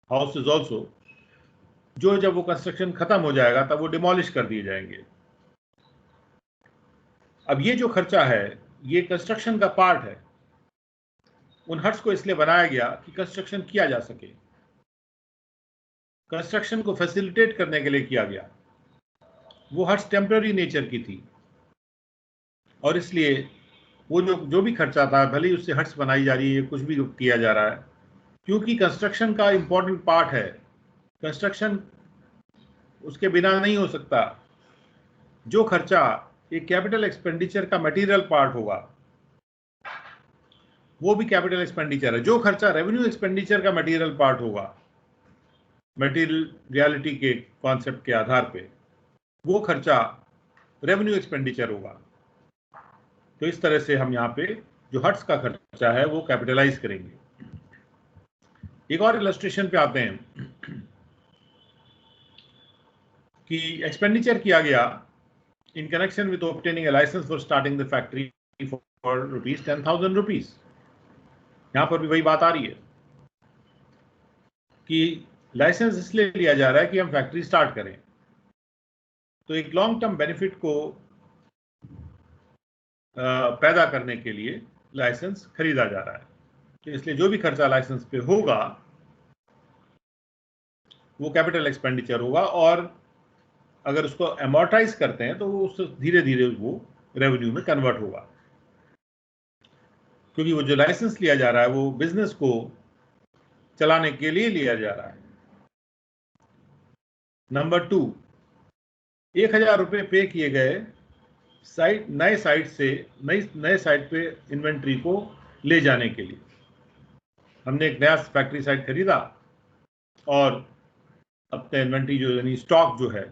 houses also, जो जब वो कंस्ट्रक्शन खत्म हो जाएगा तब वो डिमोलिश कर दिए जाएंगे। अब ये जो खर्चा है ये कंस्ट्रक्शन का पार्ट है। उन हट्स को इसलिए बनाया गया कि कंस्ट्रक्शन किया जा सके, कंस्ट्रक्शन को फैसिलिटेट करने के लिए किया गया। वो हट्स टेम्पररी नेचर की थी और इसलिए वो जो भी खर्चा था, भले ही उससे हट्स बनाई जा रही है, कुछ भी किया जा रहा है, क्योंकि कंस्ट्रक्शन का इंपॉर्टेंट पार्ट है, कंस्ट्रक्शन उसके बिना नहीं हो सकता। जो खर्चा एक कैपिटल एक्सपेंडिचर का मटेरियल पार्ट होगा वो भी कैपिटल एक्सपेंडिचर है। जो खर्चा रेवेन्यू एक्सपेंडिचर का मटेरियल पार्ट होगा, मटेरियल रियलिटी के कॉन्सेप्ट के आधार पे, वो खर्चा रेवेन्यू एक्सपेंडिचर होगा। तो इस तरह से हम यहाँ पे जो हट्स का खर्चा है वो कैपिटलाइज करेंगे। एक और इलस्ट्रेशन पे आते हैं कि एक्सपेंडिचर किया गया in connection with obtaining a licence for starting the factory for ₹10,000। यहां पर भी वही बात आ रही है कि लाइसेंस इसलिए लिया जा रहा है कि हम फैक्ट्री स्टार्ट करें। तो एक लॉन्ग टर्म बेनिफिट को पैदा करने के लिए लाइसेंस खरीदा जा रहा है। तो इसलिए जो भी खर्चा लाइसेंस पे होगा वो कैपिटल एक्सपेंडिचर होगा, और अगर उसको अमोर्टाइज करते हैं तो वो उससे धीरे धीरे वो रेवेन्यू में कन्वर्ट होगा, क्योंकि वो जो लाइसेंस लिया जा रहा है वो बिजनेस को चलाने के लिए लिया जा रहा है। नंबर 2, 1,000 रुपये पे किए गए नए साइट पे इन्वेंट्री को ले जाने के लिए। हमने एक नया फैक्ट्री साइट खरीदा और अपने इन्वेंट्री जो यानी स्टॉक जो है,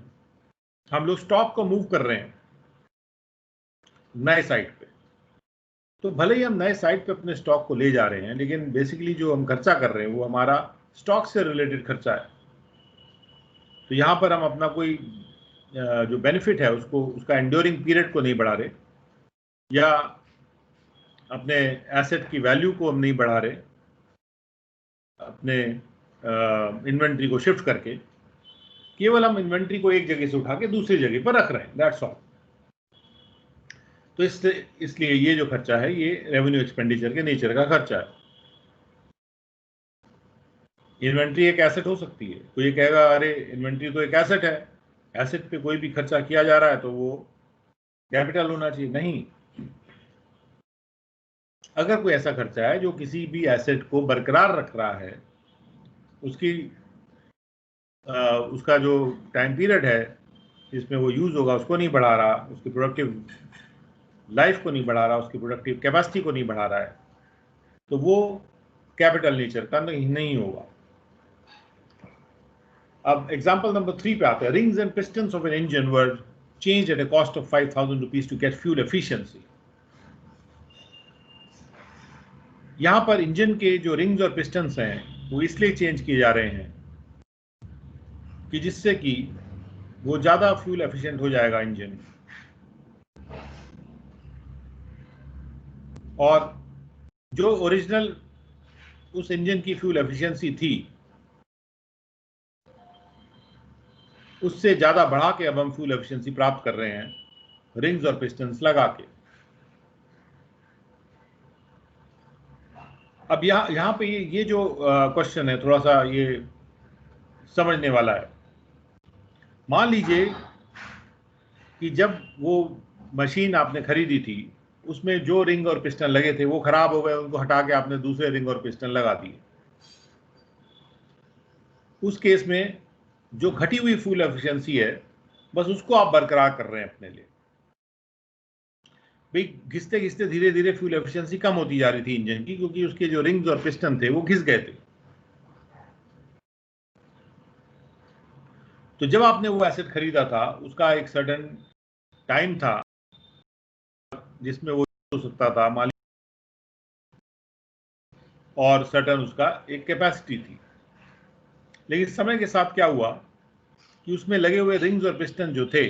हम लोग स्टॉक को मूव कर रहे हैं नए साइट पे। तो भले ही हम नए साइट पे अपने स्टॉक को ले जा रहे हैं, लेकिन बेसिकली जो हम खर्चा कर रहे हैं वो हमारा स्टॉक से रिलेटेड खर्चा है। तो यहाँ पर हम अपना कोई जो बेनिफिट है उसका एंड्योरिंग पीरियड को नहीं बढ़ा रहे, या अपने एसेट की वैल्यू को हम नहीं बढ़ा रहे अपने इन्वेंट्री को शिफ्ट करके, केवल हम इन्वेंट्री को एक जगह से उठा के दूसरी जगह पर रख रहे हैं, दैट्स ऑल। तो इसलिए ये जो खर्चा है ये रेवेन्यू एक्सपेंडिचर के नेचर का खर्चा है। इन्वेंट्री एक एसेट हो सकती है। कोई कहेगा अरे इन्वेंट्री तो एक एसेट है, एसेट पे कोई भी खर्चा किया जा रहा है तो वो कैपिटल होना चाहिए। नहीं, अगर कोई ऐसा खर्चा है जो किसी भी एसेट को बरकरार रख रहा है, उसका जो टाइम पीरियड है जिसमें वो यूज होगा उसको नहीं बढ़ा रहा, उसकी प्रोडक्टिव लाइफ को नहीं बढ़ा रहा, उसकी प्रोडक्टिव कैपेसिटी को नहीं बढ़ा रहा है, तो वो कैपिटल नेचर का नहीं होगा। अब एग्जांपल नंबर 3 पे आते हैं। Rings and pistons of an engine were changed at a cost of 5,000 rupees to get fuel efficiency. यहां पर इंजन के जो रिंग्स और पिस्टन्स हैं वो इसलिए चेंज किए जा रहे हैं कि जिससे कि वो ज्यादा फ्यूल एफिशिएंट हो जाएगा इंजन, और जो ओरिजिनल उस इंजन की फ्यूल एफिशिएंसी थी उससे ज्यादा बढ़ा के अब हम फ्यूल एफिशिएंसी प्राप्त कर रहे हैं रिंग्स और पिस्टन्स लगा के। अब यहां पे ये जो क्वेश्चन है थोड़ा सा ये समझने वाला है। मान लीजिए कि जब वो मशीन आपने खरीदी थी उसमें जो रिंग और पिस्टन लगे थे वो खराब हो गए, उनको हटा के आपने दूसरे रिंग और पिस्टन लगा दिए। उस केस में जो घटी हुई फ्यूल एफिशिएंसी है बस उसको आप बरकरार कर रहे हैं अपने लिए। भाई घिसते घिसते धीरे धीरे फ्यूल एफिशिएंसी कम होती जा रही थी इंजन की, क्योंकि उसके जो रिंग्स और पिस्टन थे वो घिस गए थे। तो जब आपने वो एसेट खरीदा था उसका एक सर्टेन टाइम था जिसमें वो हो सकता था मालिक, और सर्टेन उसका एक कैपेसिटी थी। लेकिन समय के साथ क्या हुआ कि उसमें लगे हुए रिंग्स और पिस्टन जो थे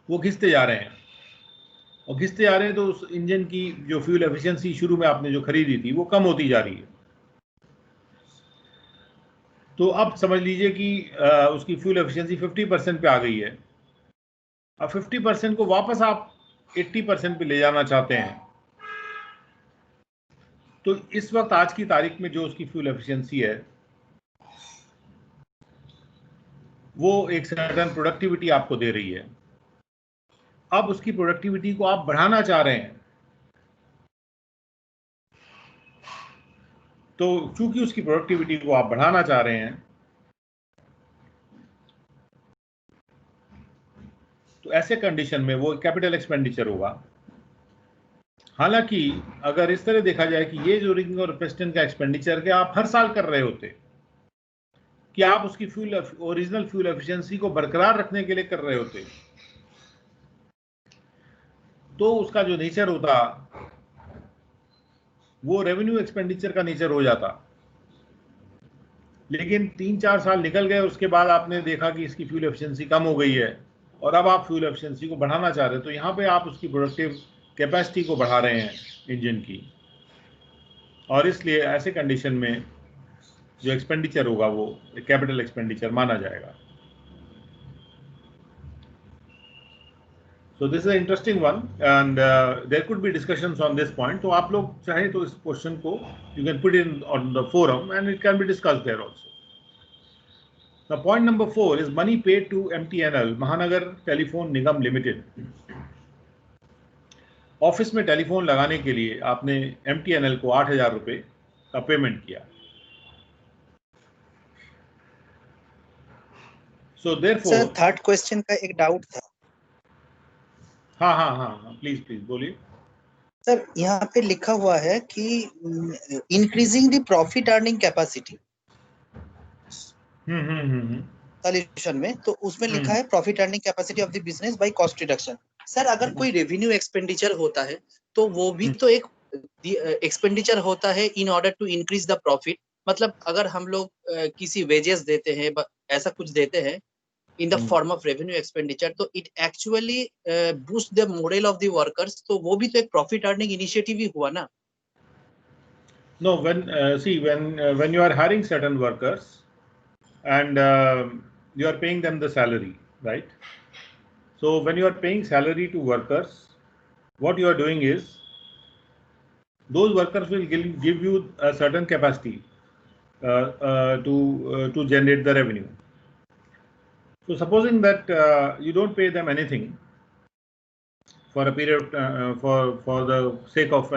वो घिसते जा रहे हैं, और घिसते जा रहे हैं तो उस इंजन की जो फ्यूल एफिशिएंसी शुरू में आपने जो खरीदी थी वो कम होती जा रही है। तो अब समझ लीजिए कि उसकी फ्यूल एफिशिएंसी 50% पे आ गई है। अब 50% को वापस आप 80% पे ले जाना चाहते हैं, तो इस वक्त आज की तारीख में जो उसकी फ्यूल एफिशिएंसी है वो एक सर्टेन प्रोडक्टिविटी आपको दे रही है। अब उसकी प्रोडक्टिविटी को आप बढ़ाना चाह रहे हैं, तो चूंकि उसकी प्रोडक्टिविटी को आप बढ़ाना चाह रहे हैं तो ऐसे कंडीशन में वो कैपिटल एक्सपेंडिचर होगा। हालांकि अगर इस तरह देखा जाए कि ये जो रिंग और पिस्टन का एक्सपेंडिचर के आप हर साल कर रहे होते, कि आप उसकी ओरिजिनल फ्यूल एफिशिएंसी को बरकरार रखने के लिए कर रहे होते, तो उसका जो नेचर होता वो रेवेन्यू एक्सपेंडिचर का नेचर हो जाता। लेकिन 3-4 साल निकल गए, उसके बाद आपने देखा कि इसकी फ्यूल एफिशिएंसी कम हो गई है और अब आप फ्यूल एफिशिएंसी को बढ़ाना चाह रहे हैं, तो यहाँ पे आप उसकी प्रोडक्टिव कैपेसिटी को बढ़ा रहे हैं इंजन की, और इसलिए ऐसे कंडीशन में जो एक्सपेंडिचर होगा वो कैपिटल एक्सपेंडिचर माना जाएगा। So this is an interesting one and there could be discussions on this point. तो आप लोग चाहे तो इस क्वेश्चन को you can put in on the forum and it can be discussed there also. Now point number 4 is money paid to MTNL, महानगर टेलीफोन निगम लिमिटेड। ऑफिस में टेलीफोन लगाने के लिए आपने MTNL को 8,000 रुपए का पेमेंट किया। So therefore, sir third question का एक डाउट था। हाँ प्लीज बोलिए सर। यहाँ पे लिखा हुआ है कि increasing the profit earning capacity solution में, तो उसमें लिखा है profit earning capacity of the business by cost reduction. Sir अगर कोई रेवेन्यू एक्सपेंडिचर होता है तो वो भी तो एक एक्सपेंडिचर होता है in order to increase the profit. मतलब अगर हम लोग किसी वेजेस देते हैं, ऐसा कुछ देते हैं in the form of revenue expenditure, तो it actually boost the morale of the workers, तो वो भी तो एक profit earning initiative ही हुआ ना। No, when you are hiring certain workers and you are paying them the salary, right? So when you are paying salary to workers, what you are doing is those workers will give you a certain capacity to generate the revenue. So supposing that you don't pay them anything for a period for the sake of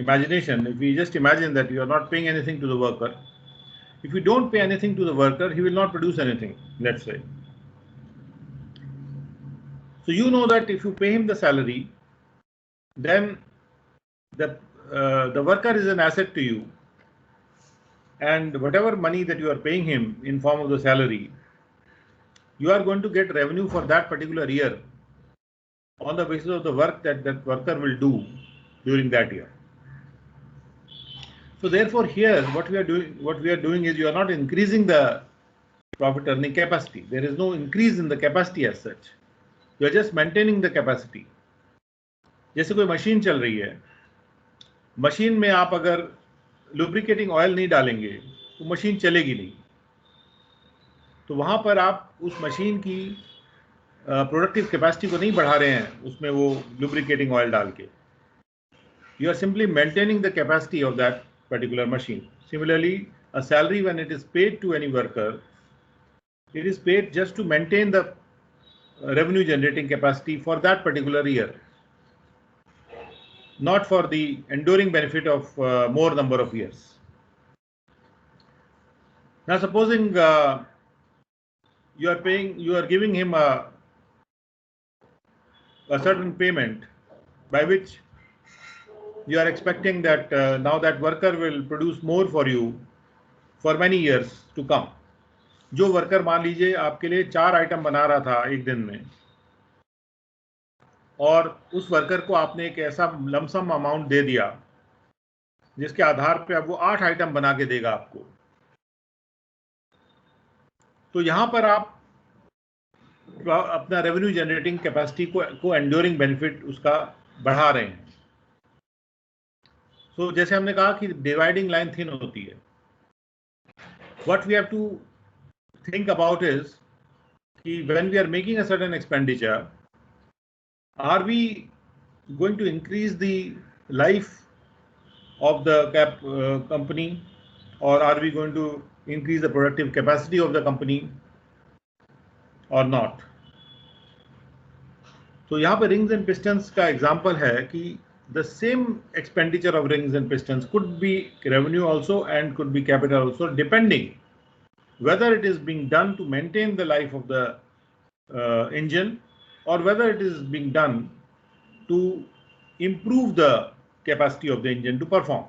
imagination, if we just imagine that you are not paying anything to the worker, if you don't pay anything to the worker, he will not produce anything, let's say. So you know that if you pay him the salary, then the worker is an asset to you, and whatever money that you are paying him in form of the salary, you are going to get revenue for that particular year on the basis of the work that that worker will do during that year. So therefore, here what we are doing is you are not increasing the profit earning capacity. There is no increase in the capacity as such. You are just maintaining the capacity. जैसे कोई मशीन चल रही है, मशीन में आप अगर लुब्रिकेटिंग ऑयल नहीं डालेंगे तो मशीन चलेगी नहीं. तो वहां पर आप उस मशीन की प्रोडक्टिव कैपेसिटी को नहीं बढ़ा रहे हैं उसमें वो लुब्रिकेटिंग ऑयल डाल के. You are simply maintaining the capacity of that particular machine. Similarly, a salary, when it is paid to any worker, it is paid just to maintain the revenue generating capacity for that particular year, not for the enduring benefit of more number of years. Now supposing you are giving him a certain payment by which you are expecting that now that worker will produce more for you for many years to come. जो वर्कर मान लीजिए आपके लिए 4 आइटम बना रहा था एक दिन में, और उस वर्कर को आपने एक ऐसा लमसम अमाउंट दे दिया जिसके आधार पे अब वो 8 आइटम बना के देगा आपको. तो यहां पर आप अपना रेवेन्यू जनरेटिंग कैपेसिटी को एंड्योरिंग बेनिफिट उसका बढ़ा रहे हैं. तो जैसे हमने कहा कि डिवाइडिंग लाइन थिन होती है. What we have to think about is कि when we are making a certain expenditure, are we going to increase the life of the company, or are we going to increase the productive capacity of the company or not? तो यहाँ पे rings and pistons का example है कि the same expenditure of rings and pistons could be revenue also and could be capital also, depending whether it is being done to maintain the life of the engine or whether it is being done to improve the capacity of the engine to perform.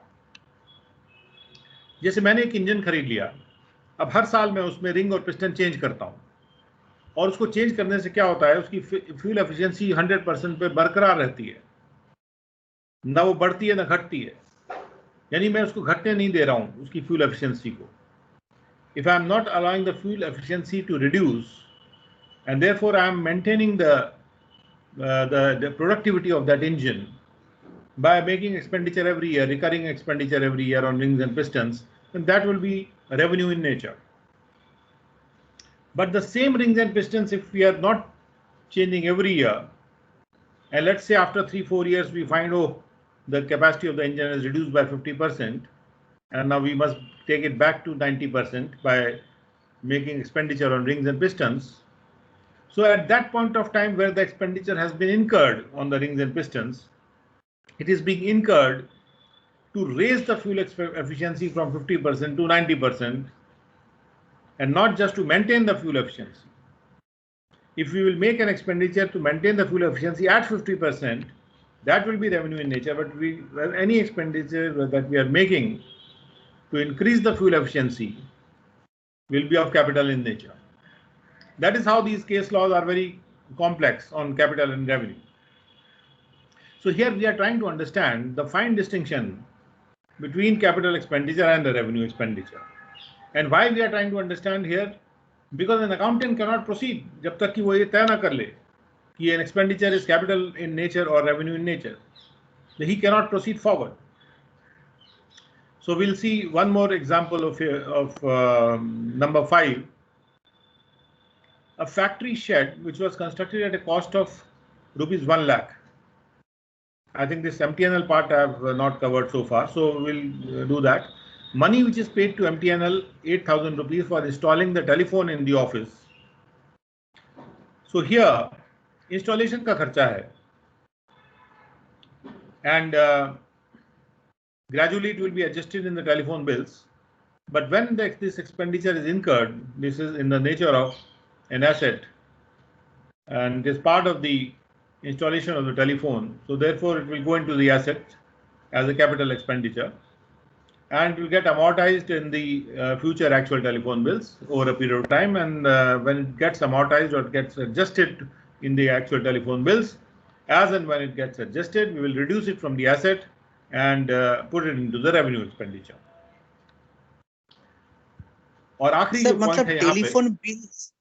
जैसे मैंने एक इंजन खरीद लिया, अब हर साल मैं उसमें रिंग और पिस्टन चेंज करता हूं, और उसको चेंज करने से क्या होता है, उसकी फ्यूल एफिशिएंसी 100% पे बरकरार रहती है, ना वो बढ़ती है ना घटती है. यानी मैं उसको घटने नहीं दे रहा हूं उसकी फ्यूल एफिशिएंसी को. If I am not allowing the fuel efficiency to reduce, and therefore I am maintaining the productivity of that engine by making expenditure every year, recurring expenditure every year on rings and pistons, then that will be revenue in nature. But the same rings and pistons, if we are not changing every year, and let's say after 3-4 years we find, oh, the capacity of the engine is reduced by 50%, and now we must take it back to 90% by making expenditure on rings and pistons. So at that point of time where the expenditure has been incurred on the rings and pistons, it is being incurred to raise the fuel efficiency from 50% to 90%, and not just to maintain the fuel efficiency. If we will make an expenditure to maintain the fuel efficiency at 50%, that will be revenue in nature. But any expenditure that we are making to increase the fuel efficiency will be of capital in nature. That is how these case laws are very complex on capital and revenue. So here we are trying to understand the fine distinction between capital expenditure and the revenue expenditure. And why we are trying to understand here? Because an accountant cannot proceed जब तक कि वो ये तय ना कर ले कि an expenditure is capital in nature or revenue in nature. So he cannot proceed forward. So we'll see one more example of number 5. A factory shed which was constructed at a cost of rupees 1 lakh. I think this MTNL part I have not covered so far, so we'll do that. Money which is paid to MTNL 8,000 rupees for installing the telephone in the office. So here installation का खर्चा है, and gradually it will be adjusted in the telephone bills. But when this expenditure is incurred, this is in the nature of an asset and it is part of the installation of the telephone. So therefore it will go into the asset as a capital expenditure. and will get amortized in the future actual telephone bills over a period of time. And when it gets amortized or gets adjusted in the actual telephone bills, as and when it gets adjusted, we will reduce it from the asset and put it into the revenue expenditure. और आखिरी जो पॉइंट है यहाँ पे, टेलीफोन बिल्स,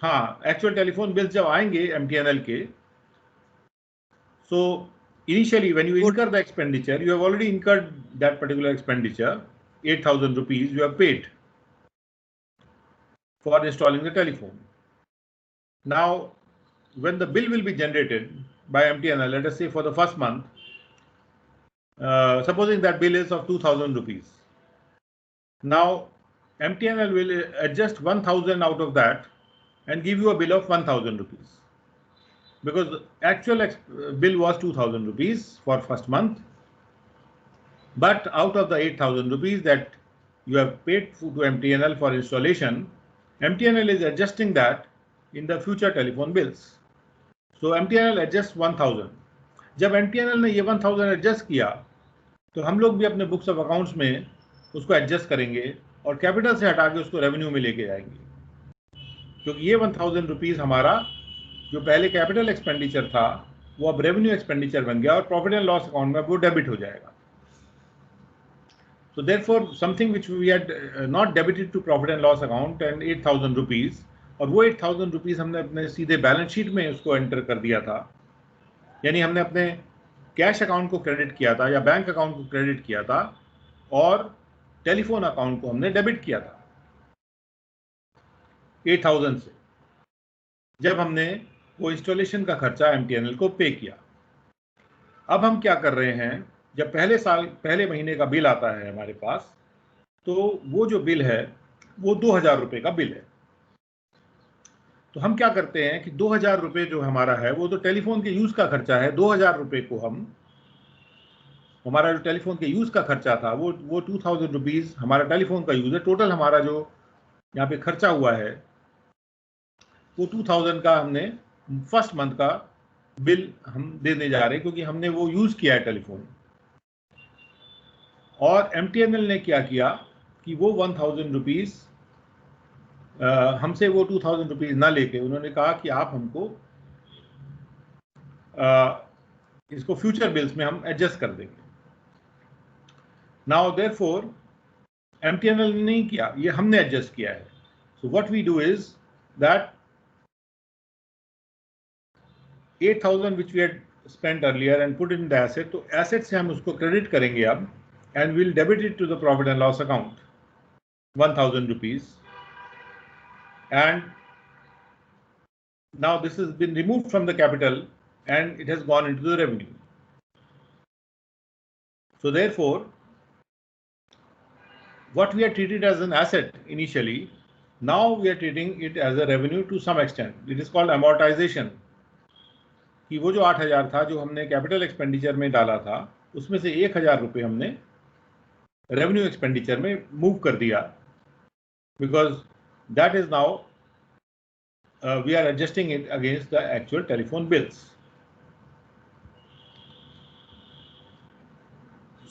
हाँ, एक्चुअल टेलीफोन बिल्स जब आएंगे MTNL के, so initially when you incur the expenditure, you have already incurred that particular expenditure, 8,000 rupees you have paid for installing the telephone. Now, when the bill will be generated by MTNL, let us say for the first month, supposing that bill is of 2,000 rupees. Now, MTNL will adjust 1,000 out of that and give you a bill of 1,000 rupees. Because the actual bill was 2,000 rupees for first month. But out of the 8,000 rupees that you have paid to MTNL for installation, MTNL is adjusting that in the future telephone bills. So MTNL adjusts 1,000. जब MTNL ने ये 1,000 एडजस्ट किया, तो हम लोग भी अपने बुक्स ऑफ अकाउंट्स में उसको एडजस्ट करेंगे और कैपिटल से हटा के उसको रेवेन्यू में लेके जाएंगे, क्योंकि ये 1,000 रुपीज हमारा जो पहले कैपिटल एक्सपेंडिचर था वो अब रेवेन्यू एक्सपेंडिचर बन गया और प्रॉफिट एंड लॉस अकाउंट में वो डेबिट हो जाएगा. So therefore, something which we had not debited to profit and loss account and 8,000 rupees, और वो 8,000 रुपीज हमने अपने सीधे बैलेंस शीट में उसको एंटर कर दिया था, यानी हमने अपने कैश अकाउंट को क्रेडिट किया था या बैंक अकाउंट को क्रेडिट किया था और टेलीफोन अकाउंट को हमने डेबिट किया था 8,000 से, जब हमने वो इंस्टॉलेशन का खर्चा MTNL को पे किया. अब हम क्या कर रहे हैं, जब पहले महीने का बिल आता है हमारे पास, तो वो जो बिल है वो 2,000 रुपये का बिल है. तो हम क्या करते हैं कि 2,000 रुपये जो हमारा है वो तो टेलीफोन के यूज का खर्चा है. 2,000 रुपये को हम, हमारा जो टेलीफोन के यूज का खर्चा था वो 2,000 रुपीज हमारा टेलीफोन का यूज है. टोटल हमारा जो यहाँ पे खर्चा हुआ है वो 2,000 का हमने फर्स्ट मंथ का बिल हम देने जा रहे हैं, क्योंकि हमने वो यूज किया है टेलीफोन. और MTNL ने क्या किया कि वो 1,000 रुपीज हमसे वो 2,000 रुपीज ना लेके उन्होंने कहा कि आप हमको इसको फ्यूचर बिल्स में हम एडजस्ट कर देंगे. नाउ देयरफॉर MTNL ने नहीं किया, ये हमने एडजस्ट किया है. So what we do is that 8,000 which we had spent earlier and put in the asset, तो एसेट से हम उसको क्रेडिट करेंगे अब, and we'll debit it to the profit and loss account, 1,000 rupees. And now this has been removed from the capital and it has gone into the revenue. So therefore, what we are treated as an asset initially, now we are treating it as a revenue to some extent. It is called amortization. कि वो जो 8,000 था जो हमने कैपिटल एक्सपेंडिचर में डाला था, उसमें से 1,000 रुपये हमने रेवेन्यू एक्सपेंडिचर में मूव कर दिया, because that is now we are adjusting it against the actual telephone bills.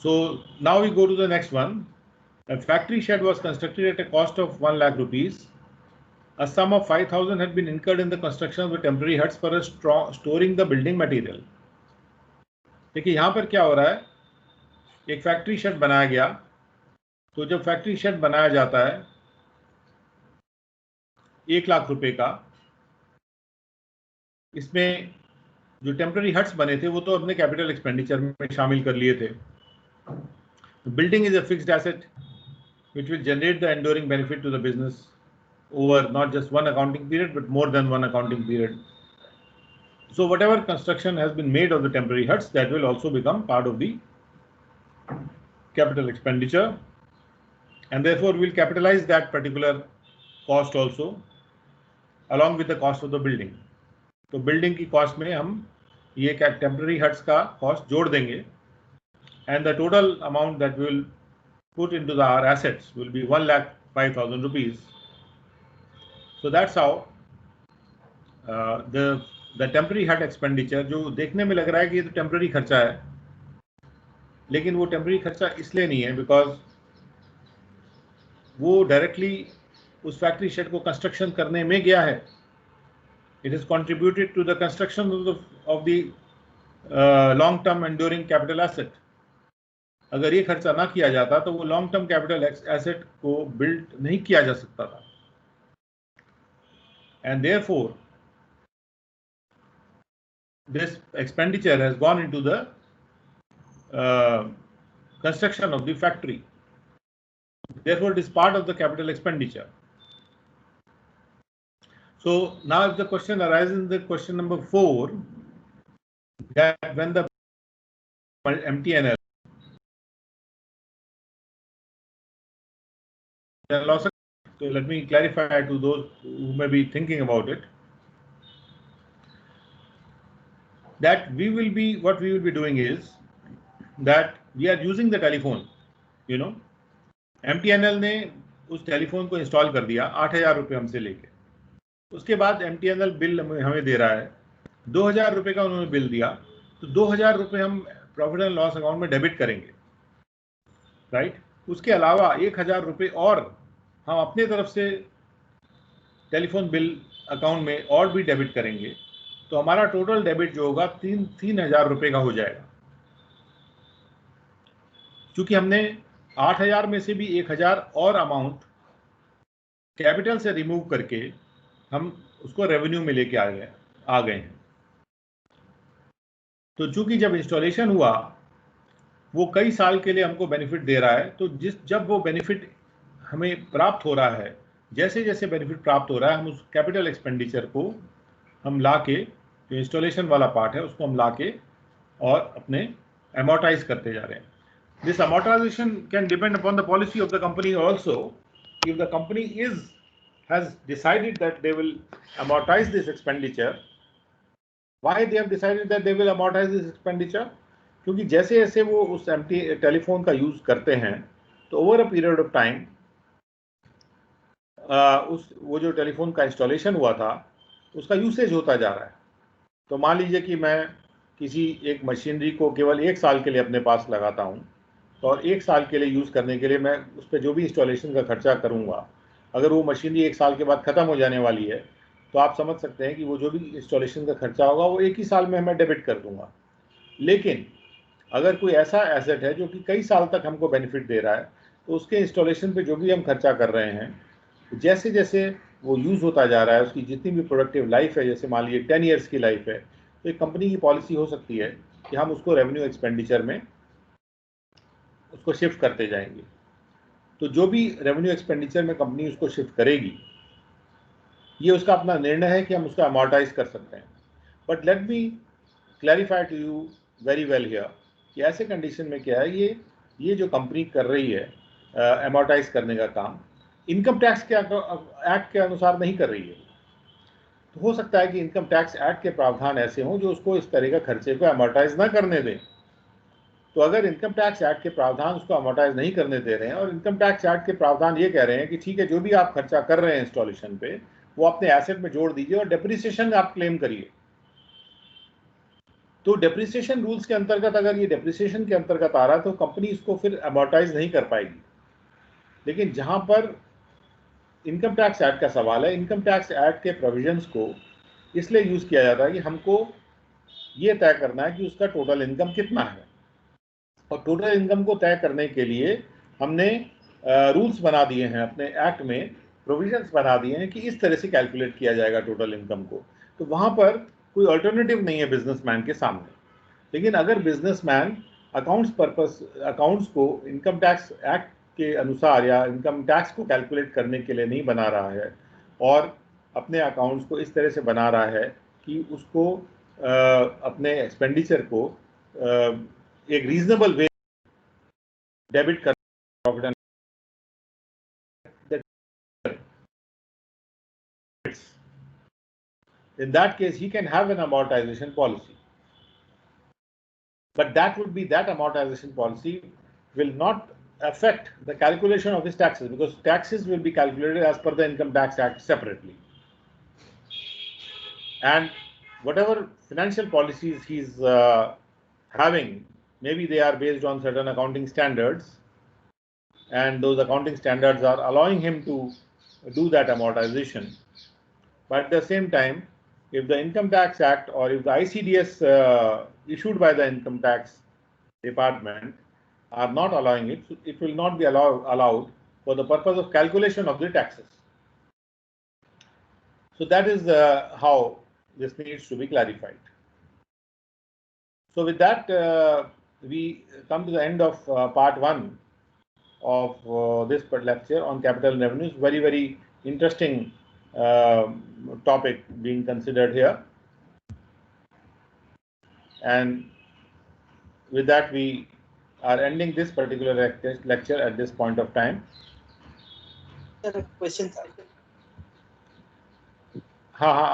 So now we go to the next one. A factory shed was constructed at a cost of 1 lakh rupees. A sum of 5,000 had been incurred in the construction of the temporary huts for storing the building material. देखिए यहाँ पर क्या हो रहा है, एक फैक्ट्री शेड बनाया गया. तो जब फैक्ट्री शेड बनाया जाता है 1 लाख रुपए का, इसमें जो टेम्पररी हट्स बने थे वो तो अपने कैपिटल एक्सपेंडिचर में शामिल कर लिए थे. Building is a fixed asset which will generate the enduring benefit to the business over not just one accounting period but more than one accounting period. So whatever construction has been made of the temporary huts, that will also become part of the capital expenditure, and therefore we will capitalize that particular cost also along with the cost of the building. तो building की cost में हम ये temporary huts का cost जोड़ देंगे, and the total amount that we will put into our assets will be 1,05,000 rupees. So that's how the temporary hut expenditure, जो देखने में लग रहा है कि ये तो temporary खर्चा है, लेकिन वो टेम्पररी खर्चा इसलिए नहीं है बिकॉज वो डायरेक्टली उस फैक्ट्री शेड को कंस्ट्रक्शन करने में गया है. It has contributed to the construction of the long term enduring capital asset. अगर ये खर्चा ना किया जाता तो वो लॉन्ग टर्म कैपिटल एसेट को बिल्ड नहीं किया जा सकता था. And therefore this expenditure has gone into the construction of the factory. Therefore it is part of the capital expenditure. So now if the question arises in the question number 4, that when the MTNL loss, so let me clarify to those who may be thinking about it, that what we will be doing is that we are using the telephone, you know, MTNL ने उस टेलीफोन को इंस्टॉल कर दिया 8,000 रुपये हमसे लेके. उसके बाद MTNL बिल हमें दे रहा है 2,000 रुपये का उन्होंने बिल दिया, तो 2,000 रुपये हम प्रॉफिट एंड लॉस अकाउंट में डेबिट करेंगे, राइट. उसके अलावा 1,000 रुपये और हम अपने तरफ से टेलीफोन बिल अकाउंट में और भी डेबिट करेंगे, तो हमारा टोटल डेबिट जो होगा 3,000 रुपये का हो जाएगा. क्योंकि हमने 8,000 में से भी 1,000 और अमाउंट कैपिटल से रिमूव करके हम उसको रेवेन्यू में लेके आ गए हैं. तो चूंकि जब इंस्टॉलेशन हुआ वो कई साल के लिए हमको बेनिफिट दे रहा है, तो जब वो बेनिफिट हमें प्राप्त हो रहा है, जैसे जैसे बेनिफिट प्राप्त हो रहा है, हम उस कैपिटल एक्सपेंडिचर को हम ला के, जो इंस्टॉलेशन वाला पार्ट है उसको हम ला के और अपने अमोर्टाइज करते जा रहे हैं. This amortization can depend upon the policy of the company also. If the company has decided that they will amortize this expenditure, why they have decided that they will amortize this expenditure? क्योंकि जैसे जैसे वो उस टेलीफोन का यूज करते हैं तो over a period of time वो जो टेलीफोन का इंस्टॉलेशन हुआ था उसका यूसेज होता जा रहा है. तो मान लीजिए कि मैं किसी एक मशीनरी को केवल 1 साल के लिए अपने पास लगाता हूँ, और 1 साल के लिए यूज़ करने के लिए मैं उस पर जो भी इंस्टॉलेशन का खर्चा करूँगा, अगर वो मशीनरी 1 साल के बाद ख़त्म हो जाने वाली है, तो आप समझ सकते हैं कि वो जो भी इंस्टॉलेशन का खर्चा होगा वो 1 ही साल में मैं डेबिट कर दूंगा. लेकिन अगर कोई ऐसा एसेट है जो कि कई साल तक हमको बेनिफिट दे रहा है, तो उसके इंस्टॉलेशन पे जो भी हम खर्चा कर रहे हैं, जैसे जैसे वो यूज़ होता जा रहा है, उसकी जितनी भी प्रोडक्टिव लाइफ है, जैसे मान लीजिए 10 ईयर्स की लाइफ है, तो एक कंपनी की पॉलिसी हो सकती है कि हम उसको रेवेन्यू एक्सपेंडिचर में उसको शिफ्ट करते जाएंगे. तो जो भी रेवेन्यू एक्सपेंडिचर में कंपनी उसको शिफ्ट करेगी, ये उसका अपना निर्णय है कि हम उसको अमोर्टाइज कर सकते हैं. But let me clarify to you very well here कि ऐसे कंडीशन में क्या है, ये जो कंपनी कर रही है अमोर्टाइज करने का काम, इनकम टैक्स के एक्ट के अनुसार नहीं कर रही है. तो हो सकता है कि इनकम टैक्स एक्ट के प्रावधान ऐसे हों जो उसको इस तरह का खर्चे को अमोर्टाइज ना करने दें. तो अगर इनकम टैक्स एक्ट के प्रावधान उसको अमोर्टाइज नहीं करने दे रहे हैं, और इनकम टैक्स एक्ट के प्रावधान ये कह रहे हैं कि ठीक है, जो भी आप खर्चा कर रहे हैं इंस्टॉलेशन पे वो अपने एसेट में जोड़ दीजिए और डेप्रिसिएशन आप क्लेम करिए, तो डेप्रिसिएशन रूल्स के अंतर्गत अगर ये डेप्रिसिएशन के अंतर्गत आ रहा है तो कंपनी इसको फिर अमोर्टाइज नहीं कर पाएगी. लेकिन जहां पर इनकम टैक्स एक्ट का सवाल है, इनकम टैक्स एक्ट के प्रोविजंस को इसलिए यूज किया जाता है कि हमको ये तय करना है कि उसका टोटल इनकम कितना है, और टोटल इनकम को तय करने के लिए हमने रूल्स बना दिए हैं, अपने एक्ट में प्रोविजंस बना दिए हैं कि इस तरह से कैलकुलेट किया जाएगा टोटल इनकम को. तो वहाँ पर कोई अल्टरनेटिव नहीं है बिजनेसमैन के सामने. लेकिन अगर बिजनेसमैन अकाउंट्स को इनकम टैक्स एक्ट के अनुसार या इनकम टैक्स को कैलकुलेट करने के लिए नहीं बना रहा है, और अपने अकाउंट्स को इस तरह से बना रहा है कि उसको अपने एक्सपेंडिचर को एक रीजनेबल वे डेबिट कर profit and in that case he can have an amortization policy, but that amortization policy will not affect the calculation of his taxes, because taxes will be calculated as per the Income Tax Act separately, and whatever financial policies he's having maybe they are based on certain accounting standards, and those accounting standards are allowing him to do that amortization. But at the same time, if the Income Tax Act or if the ICDS issued by the Income Tax Department are not allowing it, it will not be allowed for the purpose of calculation of the taxes. So that is how this needs to be clarified. So with that, we come to the end of part 1 of this lecture on capital revenues. Very, very interesting topic being considered here. And with that, we are ending this particular lecture at this point of time. Sir, question. हाँ हाँ